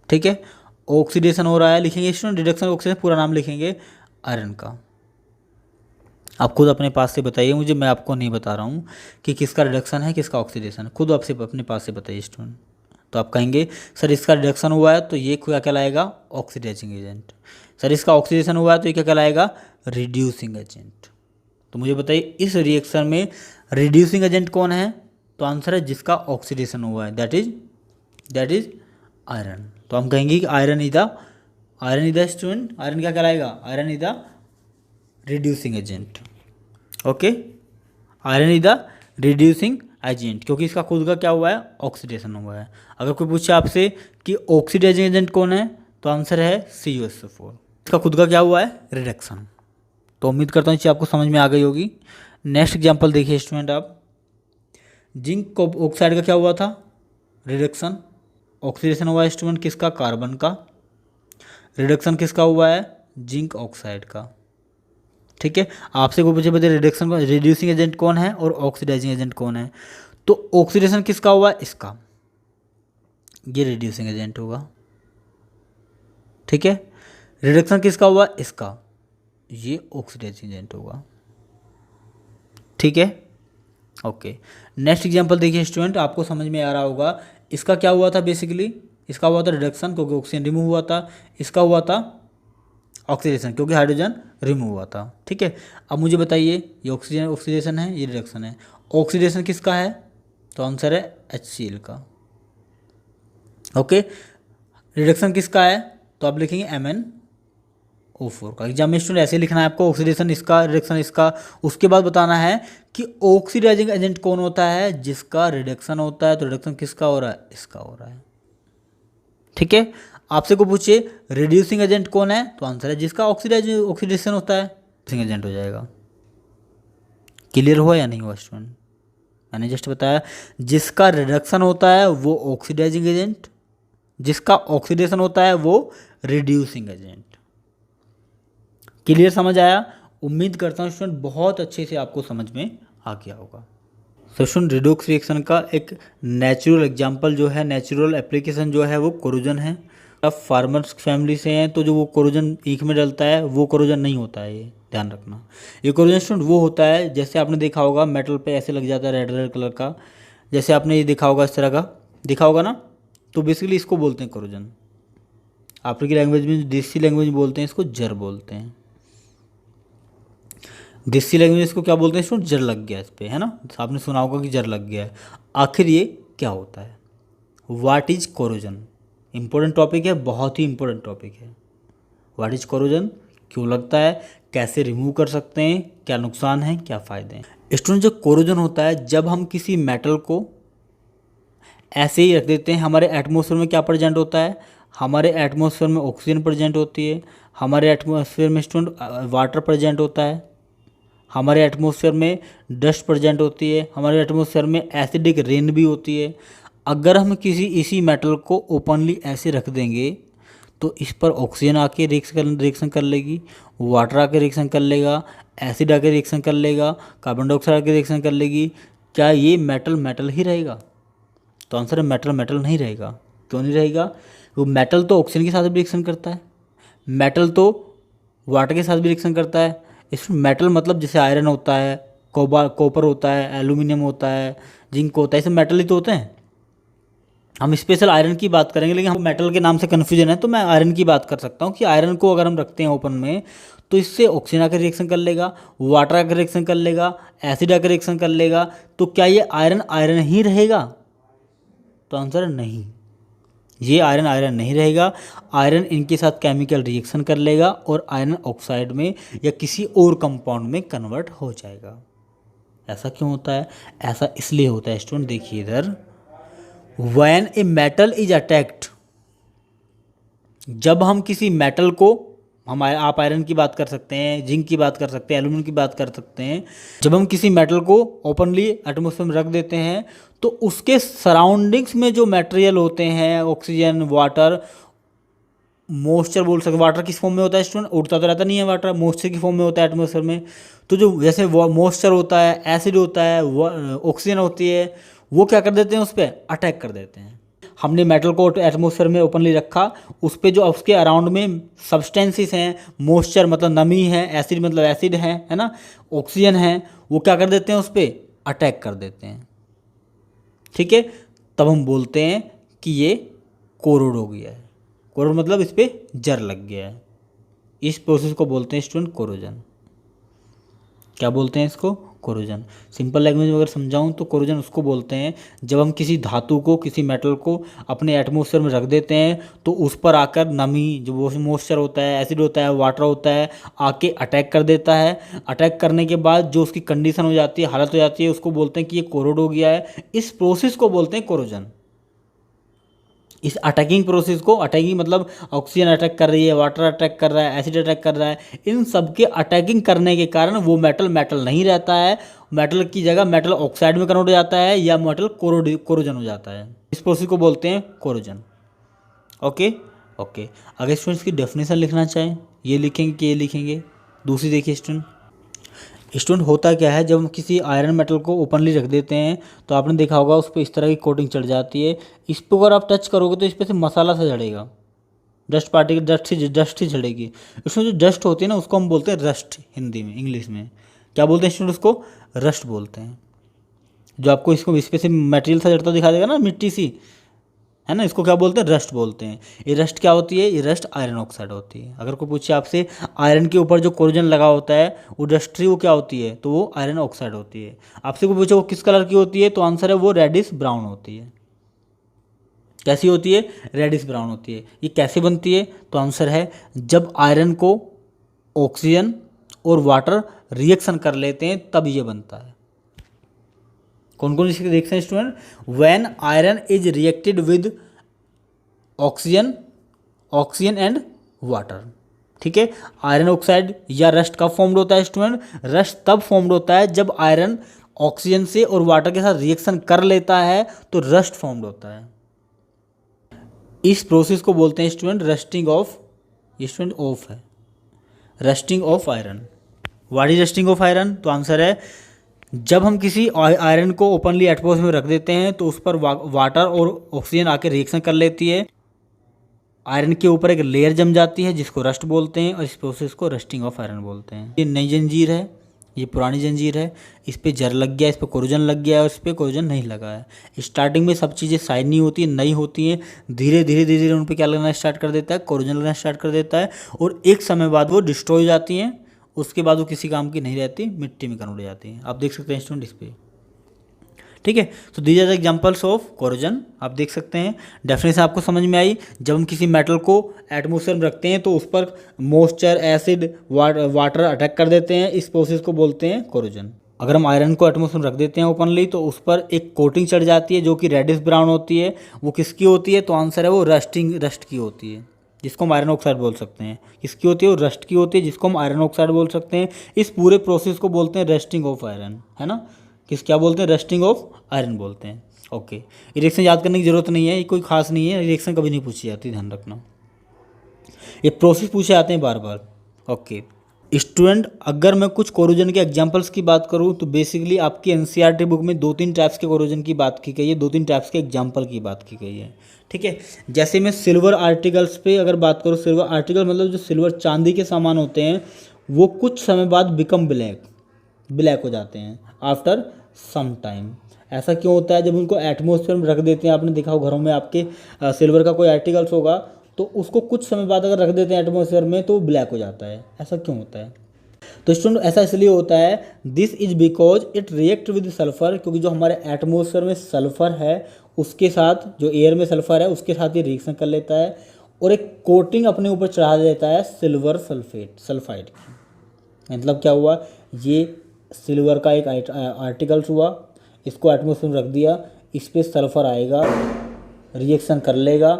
ठीक है, ऑक्सीडेशन हो रहा है, लिखेंगे स्टूडेंट रिडक्शन ऑक्सीडेशन पूरा नाम लिखेंगे, आयरन का। आप खुद अपने पास से बताइए मुझे, मैं आपको नहीं बता रहा हूँ कि किसका रिडक्शन है किसका ऑक्सीडेशन है, खुद आपसे अपने पास से बताइए स्टूडेंट। तो आप कहेंगे सर इसका रिडक्शन हुआ है तो ये क्या कहलाएगा? Oxidising agent. सर इसका ऑक्सीडेशन हुआ है तो ये क्या कहलाएगा? Reducing agent. तो मुझे बताइए इस रिएक्शन में रिड्यूसिंग एजेंट कौन है? तो आंसर है जिसका ऑक्सीडेशन हुआ है, दैट इज आयरन। तो हम कहेंगे कि iron is the student, iron क्या कहलाएगा? Iron is the reducing agent. Okay, iron is the reducing agent, क्योंकि इसका खुद का क्या हुआ है? ऑक्सीडेशन हुआ है। अगर कोई पूछे आपसे कि ऑक्सीडाइजिंग एजेंट कौन है, तो आंसर है CuSO4। इसका खुद का क्या हुआ है? रिडक्शन। तो उम्मीद करता हूँ आपको समझ में आ गई होगी। नेक्स्ट एग्जांपल देखिए स्टूडेंट आप, जिंक ऑक्साइड का क्या हुआ था? रिडक्शन। ऑक्सीडेशन हुआ है स्टूडेंट किसका? कार्बन का। रिडक्शन किसका हुआ है? जिंक ऑक्साइड का। ठीक है, आपसे कोई पूछे बताइए रिडक्शन को रिड्यूसिंग एजेंट कौन है और ऑक्सीडाइजिंग एजेंट कौन है? तो ऑक्सीडेशन किसका हुआ है? इसका, ये रिड्यूसिंग एजेंट होगा। ठीक है, रिडक्शन किसका हुआ? इसका, ये ऑक्सीडाइजिंग एजेंट होगा। ठीक है, ओके। नेक्स्ट एग्जांपल देखिए स्टूडेंट, आपको समझ में आ रहा होगा। इसका क्या हुआ था? बेसिकली इसका हुआ था रिडक्शन क्योंकि ऑक्सीजन रिमूव हुआ था। इसका हुआ था ऑक्सीडेशन क्योंकि हाइड्रोजन रिमूव हुआ था। ठीक है, अब मुझे बताइए ये ऑक्सीजन ऑक्सीडेशन है, ये रिडक्शन है। ऑक्सीडेशन किसका है? तो आंसर है HCl का। ओके, रिडक्शन किसका है? तो आप लिखेंगे MnO4 का। एग्जाम में स्टूडेंट ऐसे लिखना है आपको, ऑक्सीडेशन इसका, रिडक्शन इसका। उसके बाद बताना है कि ऑक्सीडाइजिंग एजेंट कौन होता है? जिसका रिडक्शन होता है। तो रिडक्शन किसका हो रहा है? इसका हो रहा है। ठीक है, आपसे को पूछिए रिड्यूसिंग एजेंट कौन है? तो आंसर है जिसका ऑक्सीडेशन होता है, रिड्यूसिंग एजेंट हो जाएगा। क्लियर हुआ या नहीं हुआ स्टूडेंट? मैंने जस्ट बताया जिसका रिडक्शन होता है वो ऑक्सीडाइजिंग एजेंट, जिसका ऑक्सीडेशन होता है वो रिड्यूसिंग एजेंट। क्लियर समझ आया? उम्मीद करता हूँ स्टूडेंट बहुत अच्छे से आपको समझ में आ गया होगा। तो स्टूडेंट रिडोक्स रिएक्शन का एक नेचुरल एग्जांपल जो है, नेचुरल एप्लीकेशन जो है वो कोरोजन है। अब फार्मर्स फैमिली से हैं तो जो वो कोरोजन ईख में डलता है वो कोरोजन नहीं होता है, ये ध्यान रखना। ये कोरोजन स्टूडेंट वो होता है जैसे आपने देखा होगा मेटल पे ऐसे लग जाता है रेड रेड कलर का, जैसे आपने ये देखा होगा, इस तरह का देखा होगा ना। तो बेसिकली इसको बोलते हैं कोरोजन। अफ्रीकी लैंग्वेज में, देसी लैंग्वेज में बोलते हैं इसको जर बोलते हैं। देसी लैंग्वेज इसको क्या बोलते हैं? इसको जर लग गया इस पर, है ना। आपने सुना होगा कि जर लग गया है। आखिर ये क्या होता है? What is corrosion? Important topic है, बहुत ही इंपॉर्टेंट टॉपिक है। व्हाट इज कोरोजन, क्यों लगता है, कैसे रिमूव कर सकते हैं, क्या नुकसान है, क्या फ़ायदे हैं। स्टूडेंट जो कोरोजन होता है, जब हम किसी मेटल को ऐसे ही रख देते हैं, हमारे एटमॉस्फेयर में क्या प्रेजेंट होता है? हमारे एटमॉस्फेयर में ऑक्सीजन प्रेजेंट होती है, हमारे एटमॉस्फेयर में स्टूडेंट वाटर प्रेजेंट होता है, हमारे एटमॉस्फेयर में डस्ट प्रेजेंट होती है, हमारे एटमॉस्फेयर में एसिडिक रेन भी होती है। अगर हम इसी मेटल को ओपनली ऐसे रख देंगे तो इस पर ऑक्सीजन आके रिएक्शन कर लेगी, वाटर आके रिएक्शन कर लेगा, एसिड आके रिएक्शन कर लेगा, कार्बन डाइऑक्साइड आके रिएक्शन कर लेगी। क्या ये मेटल ही रहेगा? तो आंसर है मेटल नहीं रहेगा। क्यों नहीं रहेगा? वो मेटल तो ऑक्सीजन के साथ भी रिएक्शन करता है, मेटल तो वाटर के साथ भी रिएक्शन करता है। इसमें मेटल मतलब जैसे आयरन होता है, कॉपर होता है, एल्यूमिनियम होता है, जिंक होता है, ये सब मेटल ही तो होते हैं। हम स्पेशल आयरन की बात करेंगे, लेकिन हम मेटल के नाम से कन्फ्यूजन है तो मैं आयरन की बात कर सकता हूँ कि आयरन को अगर हम रखते हैं ओपन में तो इससे ऑक्सीजन आकर रिएक्शन कर लेगा, वाटर आकर रिएक्शन कर लेगा, एसिड आकर रिएक्शन कर लेगा। तो क्या ये आयरन आयरन ही रहेगा? तो आंसर है नहीं, ये आयरन आयरन नहीं रहेगा। आयरन इनके साथ केमिकल रिएक्शन कर लेगा और आयरन ऑक्साइड में या किसी और कंपाउंड में कन्वर्ट हो जाएगा। ऐसा क्यों होता है? ऐसा इसलिए होता है स्टूडेंट, देखिए इधर, when a metal is attacked, जब हम किसी मेटल को, आप आयरन की बात कर सकते हैं, जिंक की बात कर सकते हैं, एल्यूमिनियम की बात कर सकते हैं, जब हम किसी मेटल को ओपनली एटमॉस्फेयर में रख देते हैं तो उसके सराउंडिंग्स में जो मटेरियल होते हैं, ऑक्सीजन, वाटर, मॉइस्चर बोल सकते, वाटर किस फॉर्म में होता है स्टूडेंट? उड़ता तो रहता नहीं है वाटर, मॉइस्चर की फॉर्म में होता है एटमॉस्फेयर में। तो जो जैसे मॉइस्चर होता है, एसिड होता है, ऑक्सीजन होती है, वो क्या कर देते हैं? उस पर अटैक कर देते हैं। हमने मेटल को एटमॉस्फेयर में ओपनली रखा, उस पर जो उसके अराउंड में सब्सटेंसेस हैं, मॉइस्चर मतलब नमी है, एसिड मतलब एसिड है ना, ऑक्सीजन है, वो क्या कर देते हैं? उस पर अटैक कर देते हैं। ठीक है, तब हम बोलते हैं कि ये कोरोड हो गया है। कोरोड मतलब इस पर जर लग गया है। इस प्रोसेस को बोलते हैं स्टूडेंट कोरोजन। क्या बोलते हैं इसको? कोरोजन। सिंपल लैंग्वेज में अगर समझाऊं तो कोरोजन उसको बोलते हैं जब हम किसी धातु को, किसी मेटल को अपने एटमॉस्फेयर में रख देते हैं तो उस पर आकर नमी, जो वो मॉइस्चर होता है, एसिड होता है, वाटर होता है, आके अटैक कर देता है। अटैक करने के बाद जो उसकी कंडीशन हो जाती है, हालत हो जाती है, उसको बोलते हैं कि ये कोरोड हो गया है। इस प्रोसेस को बोलते हैं कोरोजन। इस अटैकिंग प्रोसेस को, अटैकिंग मतलब ऑक्सीजन अटैक कर रही है, वाटर अटैक कर रहा है, एसिड अटैक कर रहा है, इन सब के अटैकिंग करने के कारण वो मेटल मेटल नहीं रहता है, मेटल की जगह मेटल ऑक्साइड में कन्वर्ट हो जाता है या मेटल कोरोजन हो जाता है। इस प्रोसेस को बोलते हैं कोरोजन। Okay okay. अगर स्टूडेंट्स की डेफिनेशन लिखना चाहें, ये लिखेंगे कि ये लिखेंगे? दूसरी देखिए स्टूडेंट, होता क्या है जब हम किसी आयरन मेटल को ओपनली रख देते हैं तो आपने देखा होगा उस पर इस तरह की कोटिंग चढ़ जाती है। इस पर अगर आप टच करोगे तो इस पर से मसाला सा झड़ेगा, डस्ट पार्टिकल, डस्ट ही झड़ेगी। इसमें जो डस्ट होती है ना, उसको हम बोलते हैं रस्ट। हिंदी में, इंग्लिश में क्या बोलते हैं स्टूडेंट? उसको रस्ट बोलते हैं। जो आपको इसको इस पर से मटेरियल सा झड़ता दिखा देगा ना, मिट्टी सी, है ना, इसको क्या बोलते हैं? रस्ट बोलते हैं। ये रस्ट क्या होती है? ये रस्ट आयरन ऑक्साइड होती है। अगर कोई पूछे आपसे आयरन के ऊपर जो कोरोजन लगा होता है वो डस्ट्री, वो क्या होती है? तो वो आयरन ऑक्साइड होती है। आपसे कोई पूछे वो किस कलर की होती है, तो आंसर है वो रेडिश ब्राउन होती है। कैसी होती है? रेडिश ब्राउन होती है। ये कैसे बनती है? तो आंसर है जब आयरन को ऑक्सीजन और वाटर रिएक्शन कर लेते हैं तब ये बनता है। कौन कौन इसके reaction student? When iron is reacted with oxygen and water. ठीक है, आयरन ऑक्साइड या रस्ट कब फॉर्म्ड होता है स्टूडेंट? रस्ट तब फॉर्म्ड होता है जब आयरन ऑक्सीजन से और वाटर के साथ रिएक्शन कर लेता है तो रस्ट फॉर्म्ड होता है। इस प्रोसेस को बोलते हैं student rusting of, student of है, rusting of iron. What is rusting of iron? तो आंसर है जब हम किसी आयरन को ओपनली एटमॉस्फेयर में रख देते हैं तो उस पर वाटर और ऑक्सीजन आके रिएक्शन कर लेती है, आयरन के ऊपर एक लेयर जम जाती है जिसको रस्ट बोलते हैं और इस प्रोसेस को रस्टिंग ऑफ आयरन बोलते हैं। ये नई जंजीर है, ये पुरानी जंजीर है, इस पर जर लग गया, इस पर कोरोजन लग गया और इस पर कोरोजन नहीं लगा है। स्टार्टिंग में सब चीज़ें शाइनी होती हैं, नई होती हैं, धीरे धीरे धीरे धीरे उन पर क्या लगना स्टार्ट कर देता है? कोरोजन लगना स्टार्ट कर देता है और एक समय बाद वो डिस्ट्रॉय हो जाती हैं। उसके बाद वो किसी काम की नहीं रहती, मिट्टी में कन्वर्ट हो जाती हैं। आप देख सकते हैं स्टूडेंट इस पर। ठीक है, तो these are the examples of corrosion. आप देख सकते हैं डेफिनेशन आपको समझ में आई। जब हम किसी मेटल को एटमॉस्फेयर में रखते हैं तो उस पर मॉइस्चर, एसिड, वाटर अटैक कर देते हैं, इस प्रोसेस को बोलते हैं कोरोजन। अगर हम आयरन को एटमॉस्फेयर में रख देते हैं ओपनली तो उस पर एक कोटिंग चढ़ जाती है जो कि रेडिश ब्राउन होती है। वो किसकी होती है? तो आंसर है वो रस्ट की होती है, जिसको हम आयरन ऑक्साइड बोल सकते हैं। किसकी होती है? वो रस्ट की होती है, जिसको हम आयरन ऑक्साइड बोल सकते हैं। इस पूरे प्रोसेस को बोलते हैं रस्टिंग ऑफ आयरन, है ना। क्या बोलते हैं? रस्टिंग ऑफ आयरन बोलते हैं। ओके, रिएक्शन याद करने की जरूरत नहीं है, ये कोई खास नहीं है, रिएक्शन कभी नहीं पूछी जाती, ध्यान रखना। ये प्रोसेस पूछे जाते हैं बार बार। ओके स्टूडेंट, अगर मैं कुछ कोरोजन के एग्जांपल्स की बात करूं तो बेसिकली आपकी एनसीईआरटी बुक में 2-3 टाइप्स के कोरोजन की बात की गई है, 2-3 टाइप्स के एग्जांपल की बात की गई है। ठीक है, जैसे मैं सिल्वर आर्टिकल्स पे अगर बात करूँ, सिल्वर आर्टिकल मतलब जो सिल्वर चांदी के सामान होते हैं वो कुछ समय बाद बिकम ब्लैक हो जाते हैं आफ्टर सम टाइम। ऐसा क्यों होता है? जब उनको एटमॉस्फेयर में रख देते हैं, आपने देखा हो घरों में आपके सिल्वर का कोई आर्टिकल्स होगा तो उसको कुछ समय बाद अगर रख देते हैं एटमॉस्फेयर में तो वो ब्लैक हो जाता है। ऐसा क्यों होता है? तो स्टूडेंट ऐसा इसलिए होता है, this is because it react with sulphur, क्योंकि जो हमारे एटमॉस्फेयर में सल्फर है उसके साथ, जो एयर में सल्फर है उसके साथ ये रिएक्शन कर लेता है और एक कोटिंग अपने ऊपर चढ़ा देता है सिल्वर सल्फाइड की। मतलब क्या हुआ, ये सिल्वर का एक आर्टिकल्स हुआ, इसको एटमॉस्फेयर में रख दिया, इस पर सल्फर आएगा, रिएक्शन कर लेगा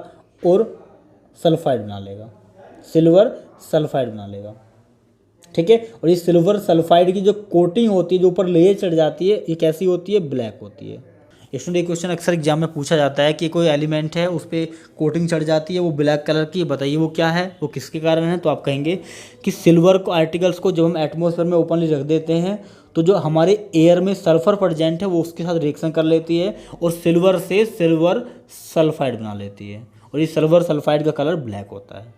और सल्फाइड बना लेगा, सिल्वर सल्फाइड बना लेगा। ठीक है, और ये सिल्वर सल्फाइड की जो कोटिंग होती है, जो ऊपर लेयर चढ़ जाती है, ये कैसी होती है? ब्लैक होती है। स्टूडेंट, एक क्वेश्चन अक्सर एग्जाम में पूछा जाता है कि कोई एलिमेंट है उस पर कोटिंग चढ़ जाती है, वो ब्लैक कलर की, बताइए वो क्या है, वो किसके कारण है? तो आप कहेंगे कि सिल्वर को आर्टिकल्स को जब हम एटमॉस्फेयर में ओपनली रख देते हैं तो जो हमारे एयर में सल्फर प्रेजेंट है वो उसके साथ रिएक्शन कर लेती है और सिल्वर से सिल्वर सल्फाइड बना लेती है, और ये सिल्वर सल्फाइड का कलर ब्लैक होता है।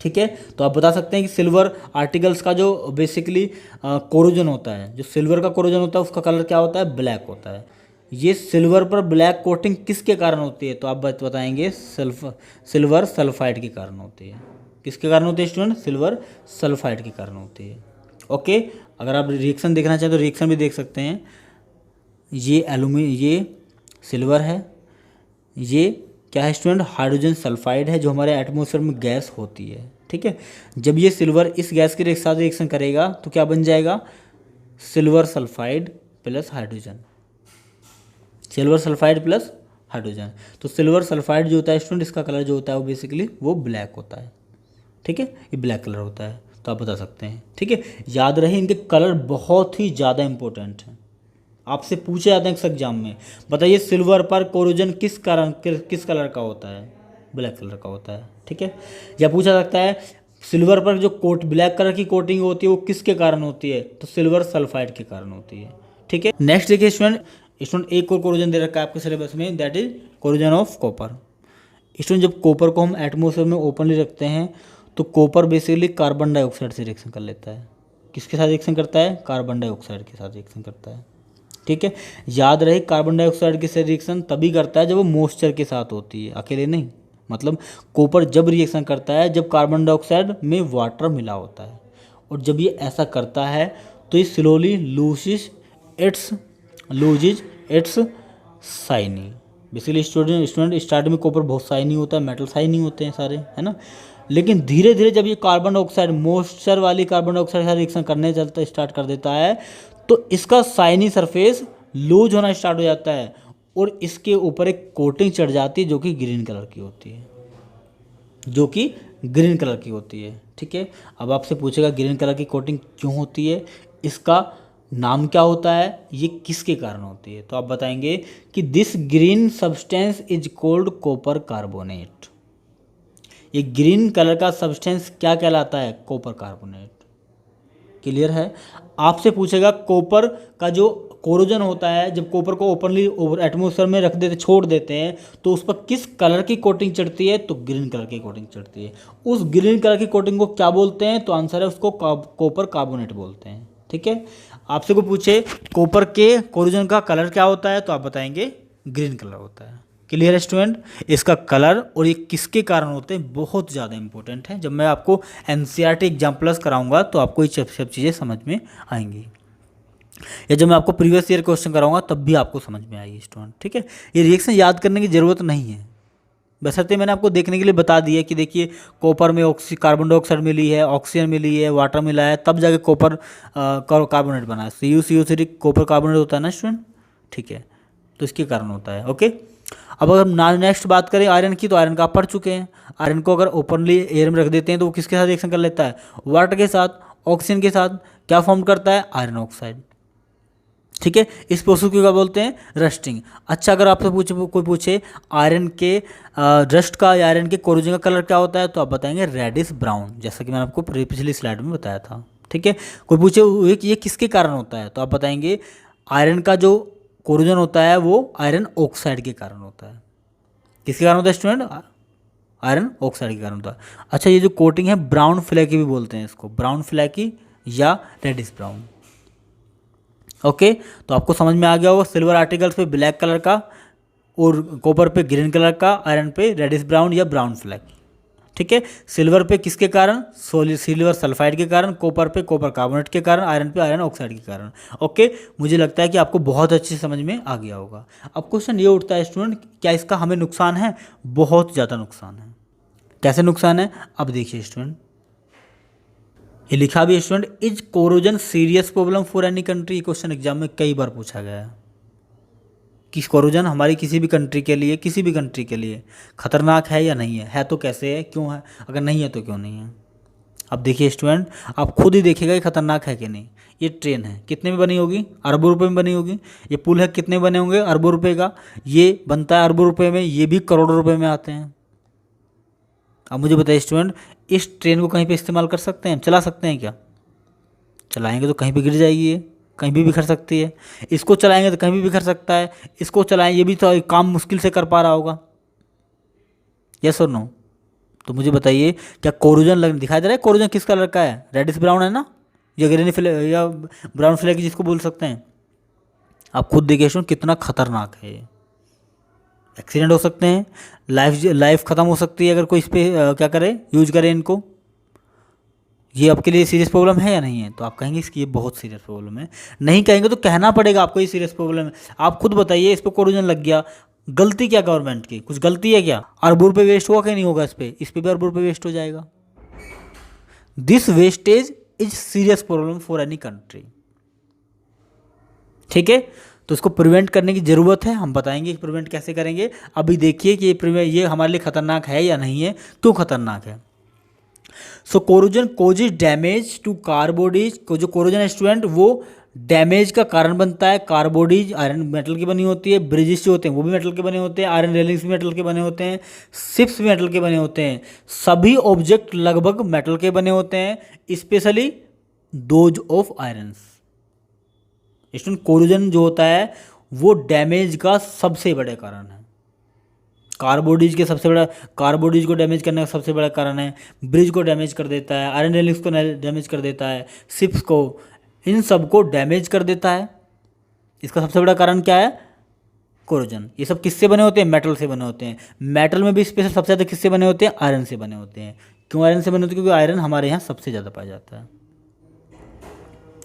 ठीक है, तो आप बता सकते हैं कि सिल्वर आर्टिकल्स का जो बेसिकली कोरोजन होता है, जो सिल्वर का कोरोजन होता है उसका कलर क्या होता है? ब्लैक होता है। ये सिल्वर पर ब्लैक कोटिंग किसके कारण होती है? तो आप बताएंगे सिल्वर सल्फाइड के कारण होती है। किसके कारण होती है स्टूडेंट? सिल्वर सल्फाइड के कारण होती है। ओके, अगर आप रिएक्शन देखना चाहें तो रिएक्शन भी देख सकते हैं। ये सिल्वर है, ये क्या है स्टूडेंट? हाइड्रोजन सल्फाइड है, जो हमारे एटमॉस्फेयर में गैस होती है। ठीक है, जब ये सिल्वर इस गैस के साथ रिएक्शन करेगा तो क्या बन जाएगा? Silver sulphide plus hydrogen, silver sulphide plus hydrogen. तो सिल्वर सल्फाइड जो होता है स्टूडेंट, इसका कलर जो होता है वो बेसिकली वो ब्लैक होता है। ठीक है, ये ब्लैक कलर होता है, तो आप बता सकते हैं। ठीक है, याद रहे इनके कलर बहुत ही ज़्यादा इंपॉर्टेंट हैं, आपसे पूछे जाते हैं एग्जाम में। बताइए सिल्वर पर कोरोजन किस कलर का होता है? ब्लैक कलर का होता है। ठीक है, या पूछा सकता है सिल्वर पर जो ब्लैक कलर की कोटिंग होती है वो किसके कारण होती है? तो सिल्वर सल्फाइड के कारण होती है। ठीक है, नेक्स्ट देखिए स्टूडेंट एक और कोरोजन दे रखा है आपके सिलेबस में, that is corrosion of copper. Student, जब कॉपर को हम एटमॉस्फेयर में ओपनली रखते हैं तो कॉपर बेसिकली कार्बन डाइऑक्साइड से रिएक्शन कर लेता है। किसके साथ रिएक्शन करता है? कार्बन डाइऑक्साइड के साथ रिएक्शन करता है। ठीक है, याद रहे कार्बन डाइऑक्साइड की रिएक्शन तभी करता है जब वो मॉइस्चर के साथ होती है, अकेले नहीं। मतलब कॉपर जब रिएक्शन करता है जब कार्बन डाइऑक्साइड में वाटर मिला होता है, और जब ये ऐसा करता है तो ये slowly loses its shiny. Basically student starting में कॉपर बहुत शाइनी होता है, मेटल शाइनी होते हैं सारे, है ना। लेकिन धीरे धीरे जब ये कार्बन डाइऑक्साइड मॉइस्चर वाली कार्बन डाइऑक्साइड के साथ रिएक्शन करने चलता स्टार्ट कर देता है तो इसका शाइनी सरफेस लूज होना स्टार्ट हो जाता है और इसके ऊपर एक कोटिंग चढ़ जाती है जो कि ग्रीन कलर की होती है, ठीक है। अब आपसे पूछेगा ग्रीन कलर की कोटिंग क्यों होती है, इसका नाम क्या होता है, ये किसके कारण होती है? तो आप बताएंगे कि this green substance is called copper carbonate. ये ग्रीन कलर का सब्सटेंस क्या कहलाता है? Copper carbonate. क्लियर है। आपसे पूछेगा कॉपर का जो कोरोजन होता है, जब कॉपर को ओपनली एटमॉस्फेयर में छोड़ देते हैं तो उस पर किस कलर की कोटिंग चढ़ती है? तो ग्रीन कलर की कोटिंग चढ़ती है। उस ग्रीन कलर की कोटिंग को क्या बोलते हैं? तो आंसर है उसको कॉपर कार्बोनेट बोलते हैं, ठीक है। आपसे कोई पूछे कॉपर के कोरोजन का कलर क्या होता है तो आप बताएंगे ग्रीन कलर होता है। क्लियर है स्टूडेंट। इसका कलर और ये किसके कारण होते हैं बहुत ज़्यादा इंपॉर्टेंट है। जब मैं आपको एनसीईआरटी एग्जाम प्लस कराऊंगा तो आपको ये सब चीज़ें समझ में आएंगी, या जब मैं आपको प्रीवियस ईयर क्वेश्चन कराऊंगा तब भी आपको समझ में आएगी स्टूडेंट, ठीक है। ये रिएक्शन याद करने की ज़रूरत नहीं है, बशर्ते मैंने आपको देखने के लिए बता दिया कि देखिए कॉपर में कार्बन डाइऑक्साइड मिली है, ऑक्सीजन मिली है, वाटर मिला है, तब जाके कॉपर कार्बोनेट बना है। CuCO3 कॉपर कार्बोनेट होता है ना स्टूडेंट, ठीक है। तो इसके कारण होता है, ओके। अब अगर हम नेक्स्ट बात करें आयरन की, तो आयरन का आप पढ़ चुके हैं। आयरन को अगर ओपनली एयर में रख देते हैं तो वो किसके साथ रिएक्शन कर लेता है? वाटर के साथ, ऑक्सीजन के साथ। क्या फॉर्म करता है? आयरन ऑक्साइड, ठीक है। इस प्रोसेस को क्या बोलते हैं? रस्टिंग। अच्छा, अगर आपसे कोई पूछे आयरन के रस्ट का या आयरन के कोरोजन का कलर क्या होता है तो आप बताएंगे रेडिश ब्राउन, जैसा कि मैंने आपको पिछली स्लाइड में बताया था, ठीक है। कोई पूछे ये किसके कारण होता है तो आप बताएंगे आयरन का जो कोरोजन होता है वो आयरन ऑक्साइड के कारण होता है। किसके कारण होता है स्टूडेंट? आयरन ऑक्साइड के कारण होता है। अच्छा, ये जो कोटिंग है ब्राउन फ्लैकी भी बोलते हैं इसको, ब्राउन फ्लैकी या रेडिश ब्राउन। ओके, तो आपको समझ में आ गया होगा। सिल्वर आर्टिकल्स पे ब्लैक कलर का और कॉपर पे ग्रीन कलर का, आयरन पे रेडिश ब्राउन या ब्राउन फ्लैग। ठीक है, सिल्वर पे किसके कारण, सिल्वर सल्फाइड के कारण, कॉपर पे कॉपर कार्बोनेट के कारण, आयरन पे आयरन ऑक्साइड के कारण। ओके, मुझे लगता है कि आपको बहुत अच्छे से समझ में आ गया होगा। अब क्वेश्चन ये उठता है स्टूडेंट, क्या इसका हमें नुकसान है? बहुत ज़्यादा नुकसान है। कैसे नुकसान है? अब देखिए स्टूडेंट, ये लिखा भी है student, is corrosion serious problem for any country. Question exam में कई बार पूछा गया है कि कोरोजन हमारी किसी भी कंट्री के लिए, किसी भी कंट्री के लिए खतरनाक है या नहीं है? है तो कैसे है, क्यों है, अगर नहीं है तो क्यों नहीं है? अब देखिए स्टूडेंट, आप खुद ही देखिएगा कि खतरनाक है कि नहीं। ये ट्रेन है, कितने में बनी होगी? अरबों रुपए में बनी होगी। ये पुल है, कितने बने होंगे? अरबों रुपए का। ये बनता है अरबों रुपए में, ये भी करोड़ों रुपए में आते हैं। अब मुझे बताइए स्टूडेंट, इस ट्रेन को कहीं पे इस्तेमाल कर सकते हैं, चला सकते हैं क्या? चलाएंगे तो कहीं पे गिर जाएगी, ये कहीं भी बिखर सकती है। इसको चलाएंगे तो कहीं भी बिखर सकता है। इसको चलाएं, ये भी तो काम मुश्किल से कर पा रहा होगा। यस और नो? तो मुझे बताइए, क्या कोरोजन दिखाई दे रहा है? कोरोजन किस कलर का है? रेडिश ब्राउन है ना, या ग्रीन फ्लैग या ब्राउन फ्लैग जिसको बोल सकते हैं। आप खुद देखिए स्टूडेंट, कितना खतरनाक है ये। एक्सीडेंट हो सकते हैं, लाइफ ख़त्म हो सकती है अगर कोई इस पर क्या करे, यूज करे इनको। ये आपके लिए सीरियस प्रॉब्लम है या नहीं है? तो आप कहेंगे इसकी ये बहुत सीरियस प्रॉब्लम है। नहीं कहेंगे तो कहना पड़ेगा आपको ये सीरियस प्रॉब्लम है। आप खुद बताइए, इस पर कोरोजन लग गया, गलती क्या गवर्नमेंट की? कुछ गलती है क्या? अरबों रुपये वेस्ट हुआ कि नहीं होगा? इस पे भी अरबों रुपये वेस्ट हो जाएगा। This wastage is serious problem for any country. ठीक है, तो इसको प्रिवेंट करने की ज़रूरत है। हम बताएंगे कि प्रिवेंट कैसे करेंगे। अभी देखिए कि ये हमारे लिए खतरनाक है या नहीं है, क्यों खतरनाक है। So corrosion causes damage to car bodies. जो कोरोजन स्टूडेंट वो डैमेज का कारण बनता है। कार बॉडीज आयरन मेटल की बनी होती है, ब्रिजेस जो होते हैं वो भी मेटल के बने होते हैं, आयरन रेलिंग्स भी मेटल के बने होते हैं, शिप्स भी मेटल के बने होते हैं। सभी ऑब्जेक्ट लगभग मेटल के बने होते हैं, specially those of irons. Student, corrosion जो होता है वो डैमेज का सबसे बड़ा कारण है। कार्बोडीज के सबसे बड़ा, कार्बोडीज को डैमेज करने का सबसे बड़ा कारण है। ब्रिज को डैमेज कर देता है, आयरन रेलिंग्स को डैमेज कर देता है, शिप्स को, इन सब को डैमेज कर देता है। इसका सबसे बड़ा कारण क्या है? कोरोजन। ये सब किससे बने होते हैं? मेटल से बने होते हैं। मेटल में भी स्पेशल सबसे ज़्यादा किससे बने होते हैं? आयरन से बने होते हैं। क्यों आयरन से बने होते हैं? क्योंकि आयरन हमारे यहाँ सबसे ज़्यादा पाया जाता है।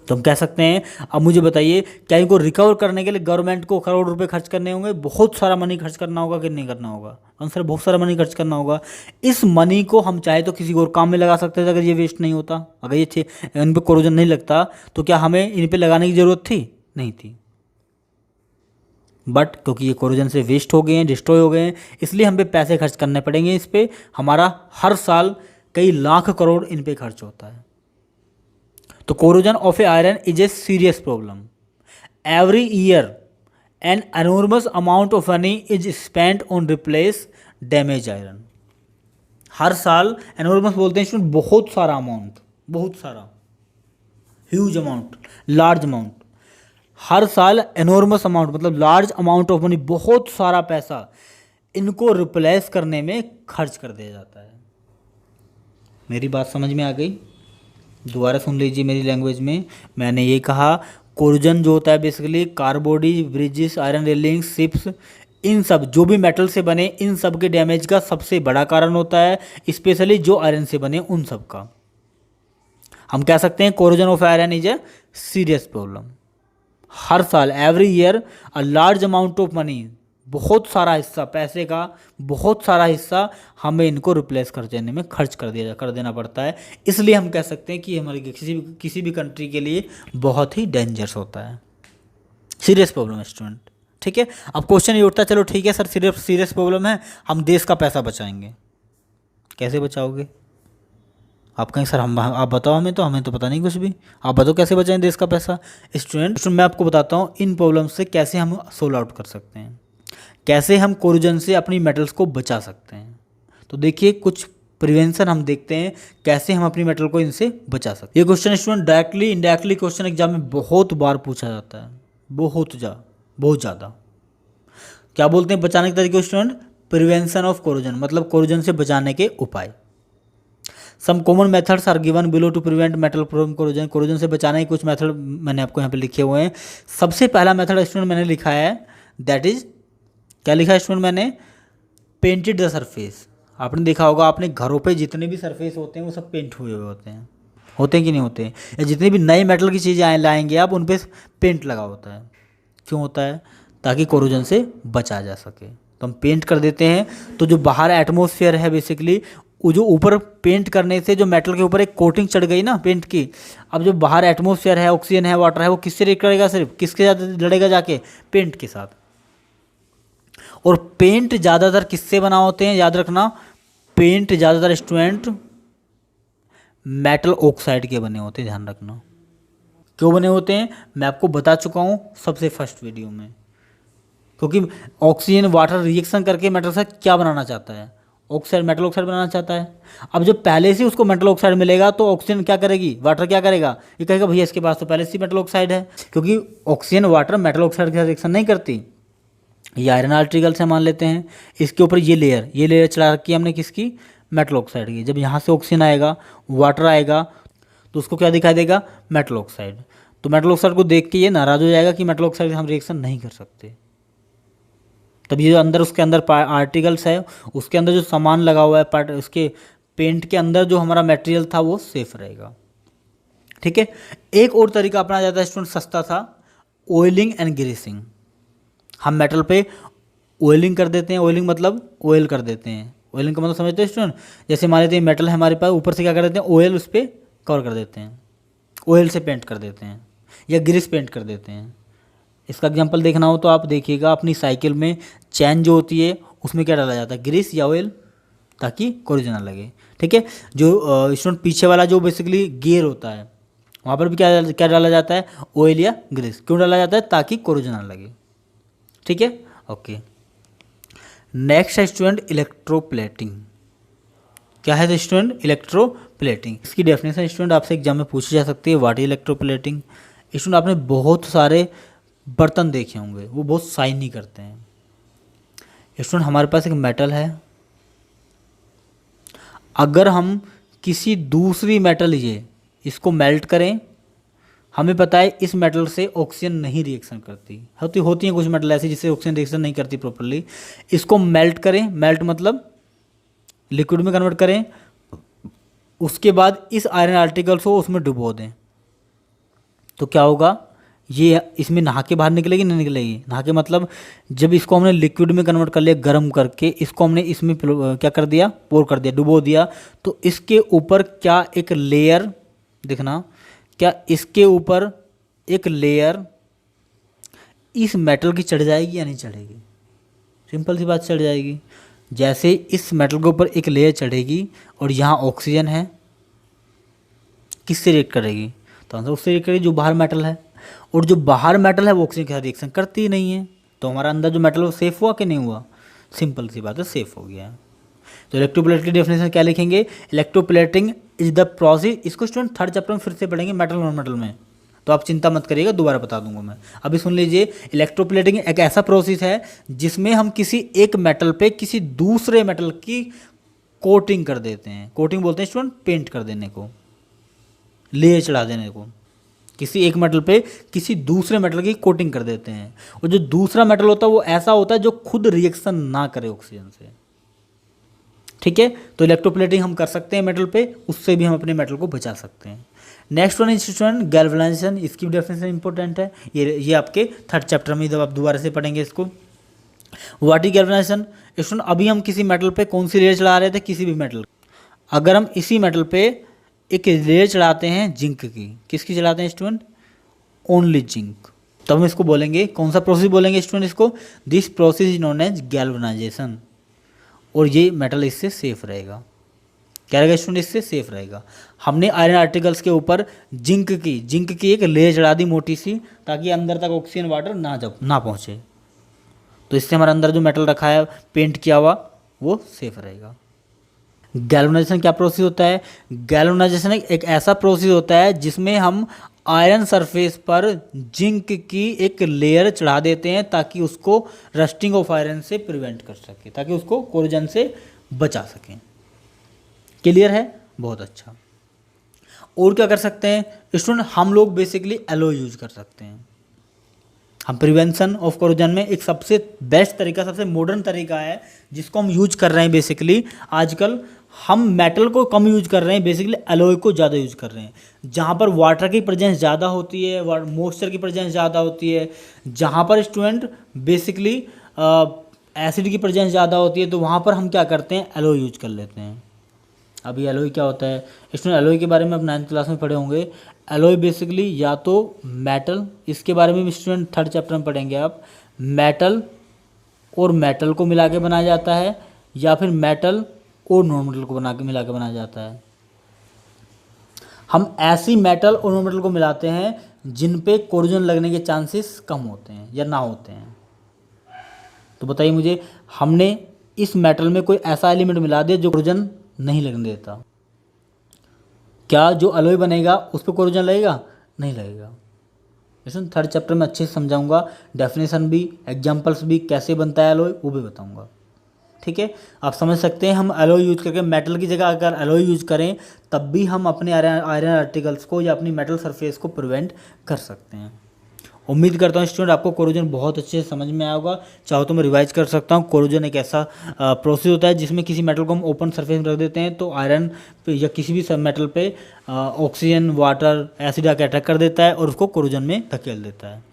तो हम कह सकते हैं, अब मुझे बताइए, क्या इनको रिकवर करने के लिए गवर्नमेंट को करोड़ रुपए खर्च करने होंगे? बहुत सारा मनी खर्च करना होगा कि नहीं करना होगा? आंसर, बहुत सारा मनी खर्च करना होगा। इस मनी को हम चाहे तो किसी और काम में लगा सकते थे अगर ये वेस्ट नहीं होता। अगर ये इन पर कोरोजन नहीं लगता तो क्या हमें इन पर लगाने की ज़रूरत थी? नहीं थी। बट क्योंकि ये कोरोजन से वेस्ट हो गए हैं, डिस्ट्रॉय हो गए हैं, इसलिए हम पे पैसे खर्च करने पड़ेंगे। इस पर हमारा हर साल कई लाख करोड़ इन पे खर्च होता है। तो corrosion of a iron is a serious problem. Every year an enormous amount of money is spent on replace damage iron. हर साल, एनॉर्मस बोलते हैं स्टूडेंट बहुत सारा अमाउंट, बहुत सारा, ह्यूज अमाउंट, लार्ज अमाउंट। हर साल एनॉर्मस अमाउंट मतलब लार्ज अमाउंट ऑफ मनी, बहुत सारा पैसा इनको रिप्लेस करने में खर्च कर दिया जाता है। मेरी बात समझ में आ गई? दोबारा सुन लीजिए मेरी लैंग्वेज में। मैंने ये कहा, कोरोजन जो होता है basically car bodies, bridges, iron railings, ships, इन सब जो भी मेटल से बने, इन सब के डैमेज का सबसे बड़ा कारण होता है, स्पेशली जो आयरन से बने उन सब का। हम कह सकते हैं corrosion of iron is a serious problem. हर साल, every year, a large amount of money, बहुत सारा हिस्सा पैसे का, बहुत सारा हिस्सा हमें इनको रिप्लेस कर देने में खर्च कर देना पड़ता है। इसलिए हम कह सकते हैं कि ये हमारी किसी भी कंट्री के लिए बहुत ही डेंजरस होता है, सीरियस प्रॉब्लम है स्टूडेंट। ठीक है, अब क्वेश्चन ये उठता है, चलो ठीक है सर, सीरियस प्रॉब्लम है, हम देश का पैसा बचाएंगे। कैसे बचाओगे? आप कहें सर आप बताओ, हमें तो पता नहीं कुछ भी, आप बताओ कैसे बचाएं देश का पैसा। स्टूडेंट, मैं आपको बताता हूँ इन प्रॉब्लम से कैसे हम सोल्व आउट कर सकते हैं, कैसे हम कोरोजन से अपनी मेटल्स को बचा सकते हैं। तो देखिए, कुछ प्रिवेंशन हम देखते हैं, कैसे हम अपनी मेटल को इनसे बचा सकते हैं। ये question student directly indirectly question exam में बहुत बार पूछा जाता है, बहुत ज़्यादा। क्या बोलते हैं बचाने के तरीके स्टूडेंट? प्रिवेंशन ऑफ कोरोजन, मतलब कोरोजन से बचाने के उपाय। Some common methods are given below to prevent metal from corrosion. Corrosion से बचाने के कुछ मेथड मैंने आपको यहाँ पे लिखे हुए हैं। सबसे पहला मेथड स्टूडेंट मैंने लिखा है, दैट इज, क्या लिखा है स्टूडेंट मैंने, पेंटेड द सरफेस। आपने देखा होगा अपने घरों पे जितने भी सरफेस होते हैं वो सब पेंट हुए हुए होते हैं कि नहीं होते हैं? या जितनी भी नई मेटल की चीज़ें लाएंगे आप, उन पे पेंट लगा होता है। क्यों होता है? ताकि कोरोजन से बचा जा सके। तो हम पेंट कर देते हैं, तो जो बाहर एटमॉस्फेयर है बेसिकली, वो जो ऊपर पेंट करने से जो मेटल के ऊपर एक कोटिंग चढ़ गई ना पेंट की, अब जो बाहर एटमॉस्फेयर है, ऑक्सीजन है, वाटर है, वो किससे रिएक्ट करेगा? सिर्फ किसके साथ लड़ेगा? जाके पेंट के साथ। और पेंट ज़्यादातर किससे बना होते हैं? याद रखना, पेंट ज़्यादातर स्टूडेंट मेटल ऑक्साइड के बने होते हैं, ध्यान रखना। क्यों बने होते हैं मैं आपको बता चुका हूँ सबसे फर्स्ट वीडियो में, क्योंकि ऑक्सीजन वाटर रिएक्शन करके मेटल से क्या बनाना चाहता है? ऑक्साइड, मेटल ऑक्साइड बनाना चाहता है। अब जब पहले से उसको मेटल ऑक्साइड मिलेगा तो ऑक्सीजन क्या करेगी? वाटर क्या करेगा? ये कहेगा भैया इसके पास तो पहले से मेटल ऑक्साइड है, क्योंकि ऑक्सीजन वाटर मेटल ऑक्साइड के साथ रिएक्शन नहीं करती। ये आयरन आर्टिकल से मान लेते हैं, इसके ऊपर ये लेयर चढ़ा रखी है हमने, किसकी? मेटल ऑक्साइड की। जब यहाँ से ऑक्सीजन आएगा, वाटर आएगा, तो उसको क्या दिखाई देगा? Metal oxide. तो मेटल ऑक्साइड को देख के ये नाराज हो जाएगा कि मेटल ऑक्साइड से हम रिएक्शन नहीं कर सकते। तब ये जो अंदर, उसके अंदर आर्टिकल्स है, उसके अंदर जो सामान लगा हुआ है पार्ट, उसके पेंट के अंदर जो हमारा मटेरियल था वो सेफ रहेगा। ठीक है। एक और तरीका अपनाया जाता है स्टूडेंट, सस्ता था, ऑयलिंग एंड ग्रीसिंग। हम मेटल पे ऑयलिंग कर देते हैं। ऑयलिंग मतलब ऑयल कर देते हैं। ऑयलिंग का मतलब समझते हैं स्टूडेंट? जैसे मान लेते हैं मेटल है हमारे पास, ऊपर से क्या कर देते हैं? ऑयल उस पर कवर कर देते हैं, ऑयल से पेंट कर देते हैं, या ग्रीस पेंट कर देते हैं। इसका एग्जांपल देखना हो तो आप देखिएगा, अपनी साइकिल में चैन जो होती है उसमें क्या डाला जाता है? ग्रीस या ऑयल, ताकि कोरोजन ना लगे। ठीक है। जो स्टूडेंट पीछे वाला जो बेसिकली गियर होता है, वहाँ पर भी क्या डाला जाता है? ऑयल या ग्रीस। क्यों डाला जाता है? ताकि कोरोजन ना लगे। ठीक है। ओके। नेक्स्ट है स्टूडेंट इलेक्ट्रोप्लेटिंग। क्या है स्टूडेंट? इलेक्ट्रोप्लेटिंग। इसकी डेफिनेशन स्टूडेंट आपसे एग्जाम में पूछी जा सकती है, व्हाट इज इलेक्ट्रोप्लेटिंग। स्टूडेंट आपने बहुत सारे बर्तन देखे होंगे, वो बहुत शाइनी करते हैं। स्टूडेंट हमारे पास एक मेटल है, अगर हम किसी दूसरी मेटल इसको मेल्ट करें, हमें पता है इस मेटल से ऑक्सीजन नहीं रिएक्शन करती, होती हैं कुछ मेटल ऐसी जिससे ऑक्सीजन रिएक्शन नहीं करती प्रॉपर्ली। इसको मेल्ट करें, मेल्ट मतलब लिक्विड में कन्वर्ट करें, उसके बाद इस आयरन आर्टिकल्स को उसमें डुबो दें, तो क्या होगा? ये इसमें नहा के बाहर निकलेगी, नहीं निकलेगी? नहा के मतलब जब इसको हमने लिक्विड में कन्वर्ट कर लिया, गर्म करके इसको हमने इसमें क्या कर दिया? पोर कर दिया, डुबो दिया, तो इसके ऊपर क्या एक लेयर, देखना, क्या इसके ऊपर एक लेयर इस मेटल की चढ़ जाएगी या नहीं चढ़ेगी? सिंपल सी बात, चढ़ जाएगी। जैसे इस मेटल के ऊपर एक लेयर चढ़ेगी और यहाँ ऑक्सीजन है, किससे रिएक्ट करेगी? तो आंसर उससे रिएक्ट करेगी जो बाहर मेटल है, और जो बाहर मेटल है वो ऑक्सीजन के साथ रिएक्शन करती ही नहीं है। तो हमारा अंदर जो मेटल है वो सेफ हुआ कि नहीं हुआ? सिंपल सी बात है, सेफ हो गया। तो इलेक्ट्रोप्लेट की डेफिनेशन क्या लिखेंगे? Electroplating is the process. इसको स्टूडेंट थर्ड चैप्टर में फिर से पढ़ेंगे, मेटल नॉन मेटल में, तो आप चिंता मत करिएगा, दोबारा बता दूंगा मैं। अभी सुन लीजिए, इलेक्ट्रोप्लेटिंग एक ऐसा प्रोसेस है जिसमें हम किसी एक मेटल पे किसी दूसरे मेटल की कोटिंग कर देते हैं। कोटिंग बोलते हैं स्टूडेंट पेंट कर देने को, लेयर चढ़ा देने को। किसी एक मेटल पे किसी दूसरे मेटल की कोटिंग कर देते हैं, और जो दूसरा मेटल होता है वो ऐसा होता है जो खुद रिएक्शन ना करे ऑक्सीजन से। ठीक है। तो इलेक्ट्रोप्लेटिंग हम कर सकते हैं मेटल पे, उससे भी हम अपने मेटल को बचा सकते हैं। Next one is student galvanisation. इसकी डेफिनेशन इंपॉर्टेंट है, ये आपके थर्ड चैप्टर में जब आप दोबारा से पढ़ेंगे इसको। What is galvanisation? स्टूडेंट अभी हम किसी मेटल पे कौन सी लेयर चढ़ा रहे थे? किसी भी मेटल। अगर हम इसी मेटल पे एक लेयर चढ़ाते हैं जिंक की, किसकी चढ़ाते हैं स्टूडेंट? Only zinc. तब हम इसको बोलेंगे, कौन सा प्रोसेस बोलेंगे स्टूडेंट इसको? This process is known as galvanisation. और ये मेटल इससे सेफ रहेगा। क्या रहेगा स्टूडेंट? इससे सेफ रहेगा। हमने आयरन आर्टिकल्स के ऊपर जिंक की एक लेयर चढ़ा दी मोटी सी, ताकि अंदर तक ऑक्सीजन वाटर ना पहुँचे। तो इससे हमारे अंदर जो मेटल रखा है पेंट किया हुआ वो सेफ रहेगा। गैल्वेनाइजेशन क्या प्रोसेस होता है? गैल्वेनाइजेशन एक ऐसा प्रोसेस होता है जिसमें हम आयरन सरफेस पर जिंक की एक लेयर चढ़ा देते हैं, ताकि उसको रस्टिंग ऑफ आयरन से प्रिवेंट कर सके, ताकि उसको कोरोजन से बचा सकें। क्लियर है? बहुत अच्छा। और क्या कर सकते हैं स्टूडेंट, हम लोग बेसिकली एलॉय यूज कर सकते हैं। हम प्रिवेंशन ऑफ कोरोजन में एक सबसे बेस्ट तरीका, सबसे मॉडर्न तरीका है जिसको हम यूज कर रहे हैं बेसिकली आजकल। हम मेटल को कम यूज कर रहे हैं, बेसिकली एलॉय को ज़्यादा यूज कर रहे हैं। जहाँ पर वाटर की प्रेजेंस ज़्यादा होती है, मॉइस्चर की प्रेजेंस ज़्यादा होती है, जहाँ पर स्टूडेंट बेसिकली एसिड की प्रेजेंस ज़्यादा होती है, तो वहाँ पर हम क्या करते हैं, एलॉय यूज कर लेते हैं। अभी एलॉय क्या होता है स्टूडेंट, एलॉय के बारे में आप 9th क्लास में पढ़े होंगे। एलॉय बेसिकली या तो मेटल, इसके बारे में भी स्टूडेंट 3rd चैप्टर में पढ़ेंगे आप। मेटल और मेटल को मिला के बनाया जाता है, या फिर मेटल और नॉन मेटल को मिला के बनाया जाता है। हम ऐसी मेटल और नॉन मेटल को मिलाते हैं जिन पे कोरोजन लगने के चांसेस कम होते हैं या ना होते हैं। तो बताइए मुझे, हमने इस मेटल में कोई ऐसा एलिमेंट मिला दिया जो कोरोजन नहीं लगने देता, क्या जो एलॉय बनेगा उस पर कोरोजन लगेगा? नहीं लगेगा। इसमें 3rd चैप्टर में अच्छे से समझाऊंगा, डेफिनेशन भी, एग्जांपल्स भी, कैसे बनता है एलॉय वो भी बताऊंगा। ठीक है, आप समझ सकते हैं हम एलॉय यूज करके मेटल की जगह अगर एलॉय यूज करें तब भी हम अपने आयरन आर्टिकल्स को या अपनी मेटल सरफेस को प्रिवेंट कर सकते हैं। उम्मीद करता हूँ स्टूडेंट आपको कोरोजन बहुत अच्छे से समझ में आया होगा। चाहो तो मैं रिवाइज कर सकता हूँ। कोरोजन एक ऐसा प्रोसेस होता है जिसमें किसी मेटल को हम ओपन सरफेस में रख देते हैं तो आयरन पे या किसी भी मेटल पे ऑक्सीजन, वाटर, एसिड आके अटैक कर देता है और उसको कोरोजन में धकेल देता है।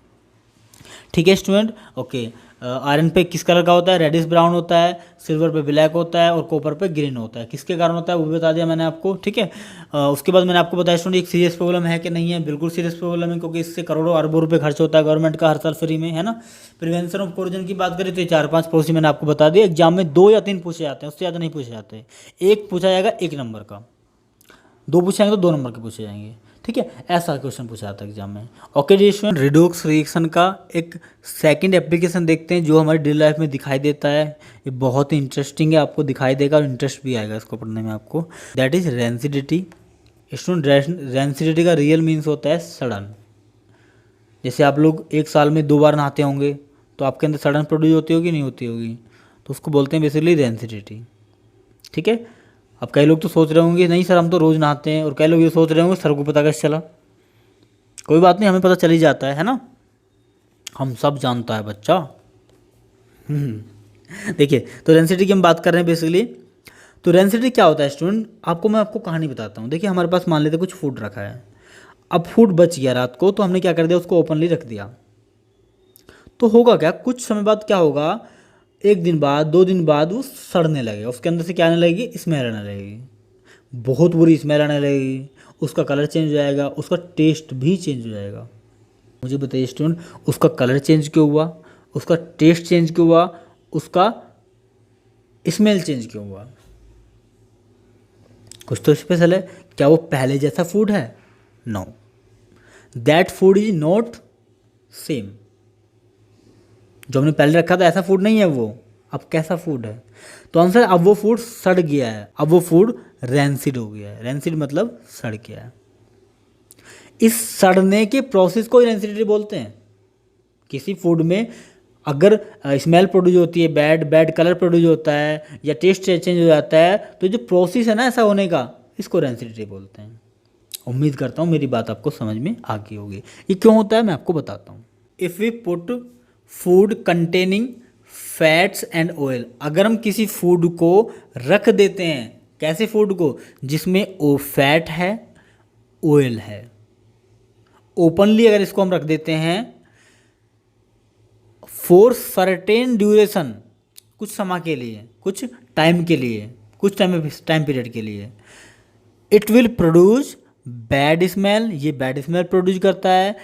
ठीक है स्टूडेंट, ओके। आयरन पे किस कलर का होता है? रेडिश ब्राउन होता है, सिल्वर पे ब्लैक होता है और कॉपर पे ग्रीन होता है। किसके कारण होता है वो भी बता दिया मैंने आपको। ठीक है, उसके बाद मैंने आपको बताया स्टूडेंट एक सीरियस प्रॉब्लम है कि नहीं है। बिल्कुल सीरियस प्रॉब्लम है, क्योंकि इससे करोड़ों अरबों रुपए खर्च होता है गवर्नमेंट का हर साल फ्री में, है ना। प्रिवेंशन ऑफ कोरोजन की बात करें तो 4-5 प्रोसेस मैंने आपको बता दिया। एग्जाम में 2 या 3 पूछे जाते हैं, उससे ज़्यादा नहीं पूछे जाते। एक पूछा जाएगा 1 नंबर का, 2 पूछे जाएंगे तो 2 नंबर के पूछे जाएंगे। ठीक है, ऐसा क्वेश्चन पूछा जाता है एग्जाम में। ओके जी स्टूडेंट, रिडॉक्स रिएक्शन का एक सेकंड एप्लीकेशन देखते हैं जो हमारी डेली लाइफ में दिखाई देता है। ये बहुत ही इंटरेस्टिंग है, आपको दिखाई देगा और इंटरेस्ट भी आएगा इसको पढ़ने में आपको। That is rancidity. Student, rancidity का रियल मीन्स होता है सड़न। जैसे आप लोग एक साल में 2 बार नहाते होंगे तो आपके अंदर सड़न प्रोड्यूस होती होगी, नहीं होती होगी, तो उसको बोलते हैं बेसिकली रेंसिडिटी। ठीक है, अब कई लोग तो सोच रहे होंगे नहीं सर हम तो रोज़ नहाते हैं, और कई लोग ये सोच रहे होंगे सर को पता कैसे चला। कोई बात नहीं, हमें पता चल ही जाता है ना, हम सब जानता है बच्चा। देखिए, तो रेंसिडिटी की हम बात कर रहे हैं बेसिकली। तो रेंसिडिटी क्या होता है स्टूडेंट, आपको कहानी बताता हूँ। देखिए, हमारे पास मान लेते कुछ फूड रखा है। अब फूड बच गया रात को, तो हमने क्या कर दिया, उसको ओपनली रख दिया। तो होगा क्या, कुछ समय बाद क्या होगा, 1 दिन बाद, 2 दिन बाद वो सड़ने लगेगा। उसके अंदर से क्या आने लगेगी, स्मेल आने लगेगी, बहुत बुरी स्मेल आने लगेगी। उसका कलर चेंज हो जाएगा, उसका टेस्ट भी चेंज हो जाएगा। मुझे बताइए स्टूडेंट, उसका कलर चेंज क्यों हुआ, उसका टेस्ट चेंज क्यों हुआ, उसका स्मेल चेंज क्यों हुआ? कुछ तो स्पेशल है। क्या वो पहले जैसा फूड है? No, that food is not same. जो हमने पहले रखा था ऐसा फूड नहीं है वो। अब कैसा फूड है? तो आंसर, अब वो फूड सड़ गया है, अब वो फूड रैंसिड हो गया है। रैंसिड मतलब सड़ गया है। इस सड़ने के प्रोसेस को रैंसिडिटी बोलते हैं। किसी फूड में अगर स्मेल प्रोड्यूस होती है, बैड कलर प्रोड्यूस होता है या टेस्ट चेंज हो जाता है, तो जो प्रोसेस है ना ऐसा होने का, इसको रैंसिडिटी बोलते हैं। उम्मीद करता हूँ मेरी बात आपको समझ में आ गई होगी। ये क्यों होता है मैं आपको बताता हूँ। If we put food containing fats and oil, अगर हम किसी फूड को रख देते हैं, कैसे फूड को, जिसमें ओ फैट है, ऑयल है, ओपनली अगर इसको हम रख देते हैं फॉर सर्टेन ड्यूरेशन, कुछ समय के लिए, कुछ टाइम के लिए, कुछ टाइम पीरियड के लिए, it will produce bad smell, ये बैड स्मेल प्रोड्यूस करता है,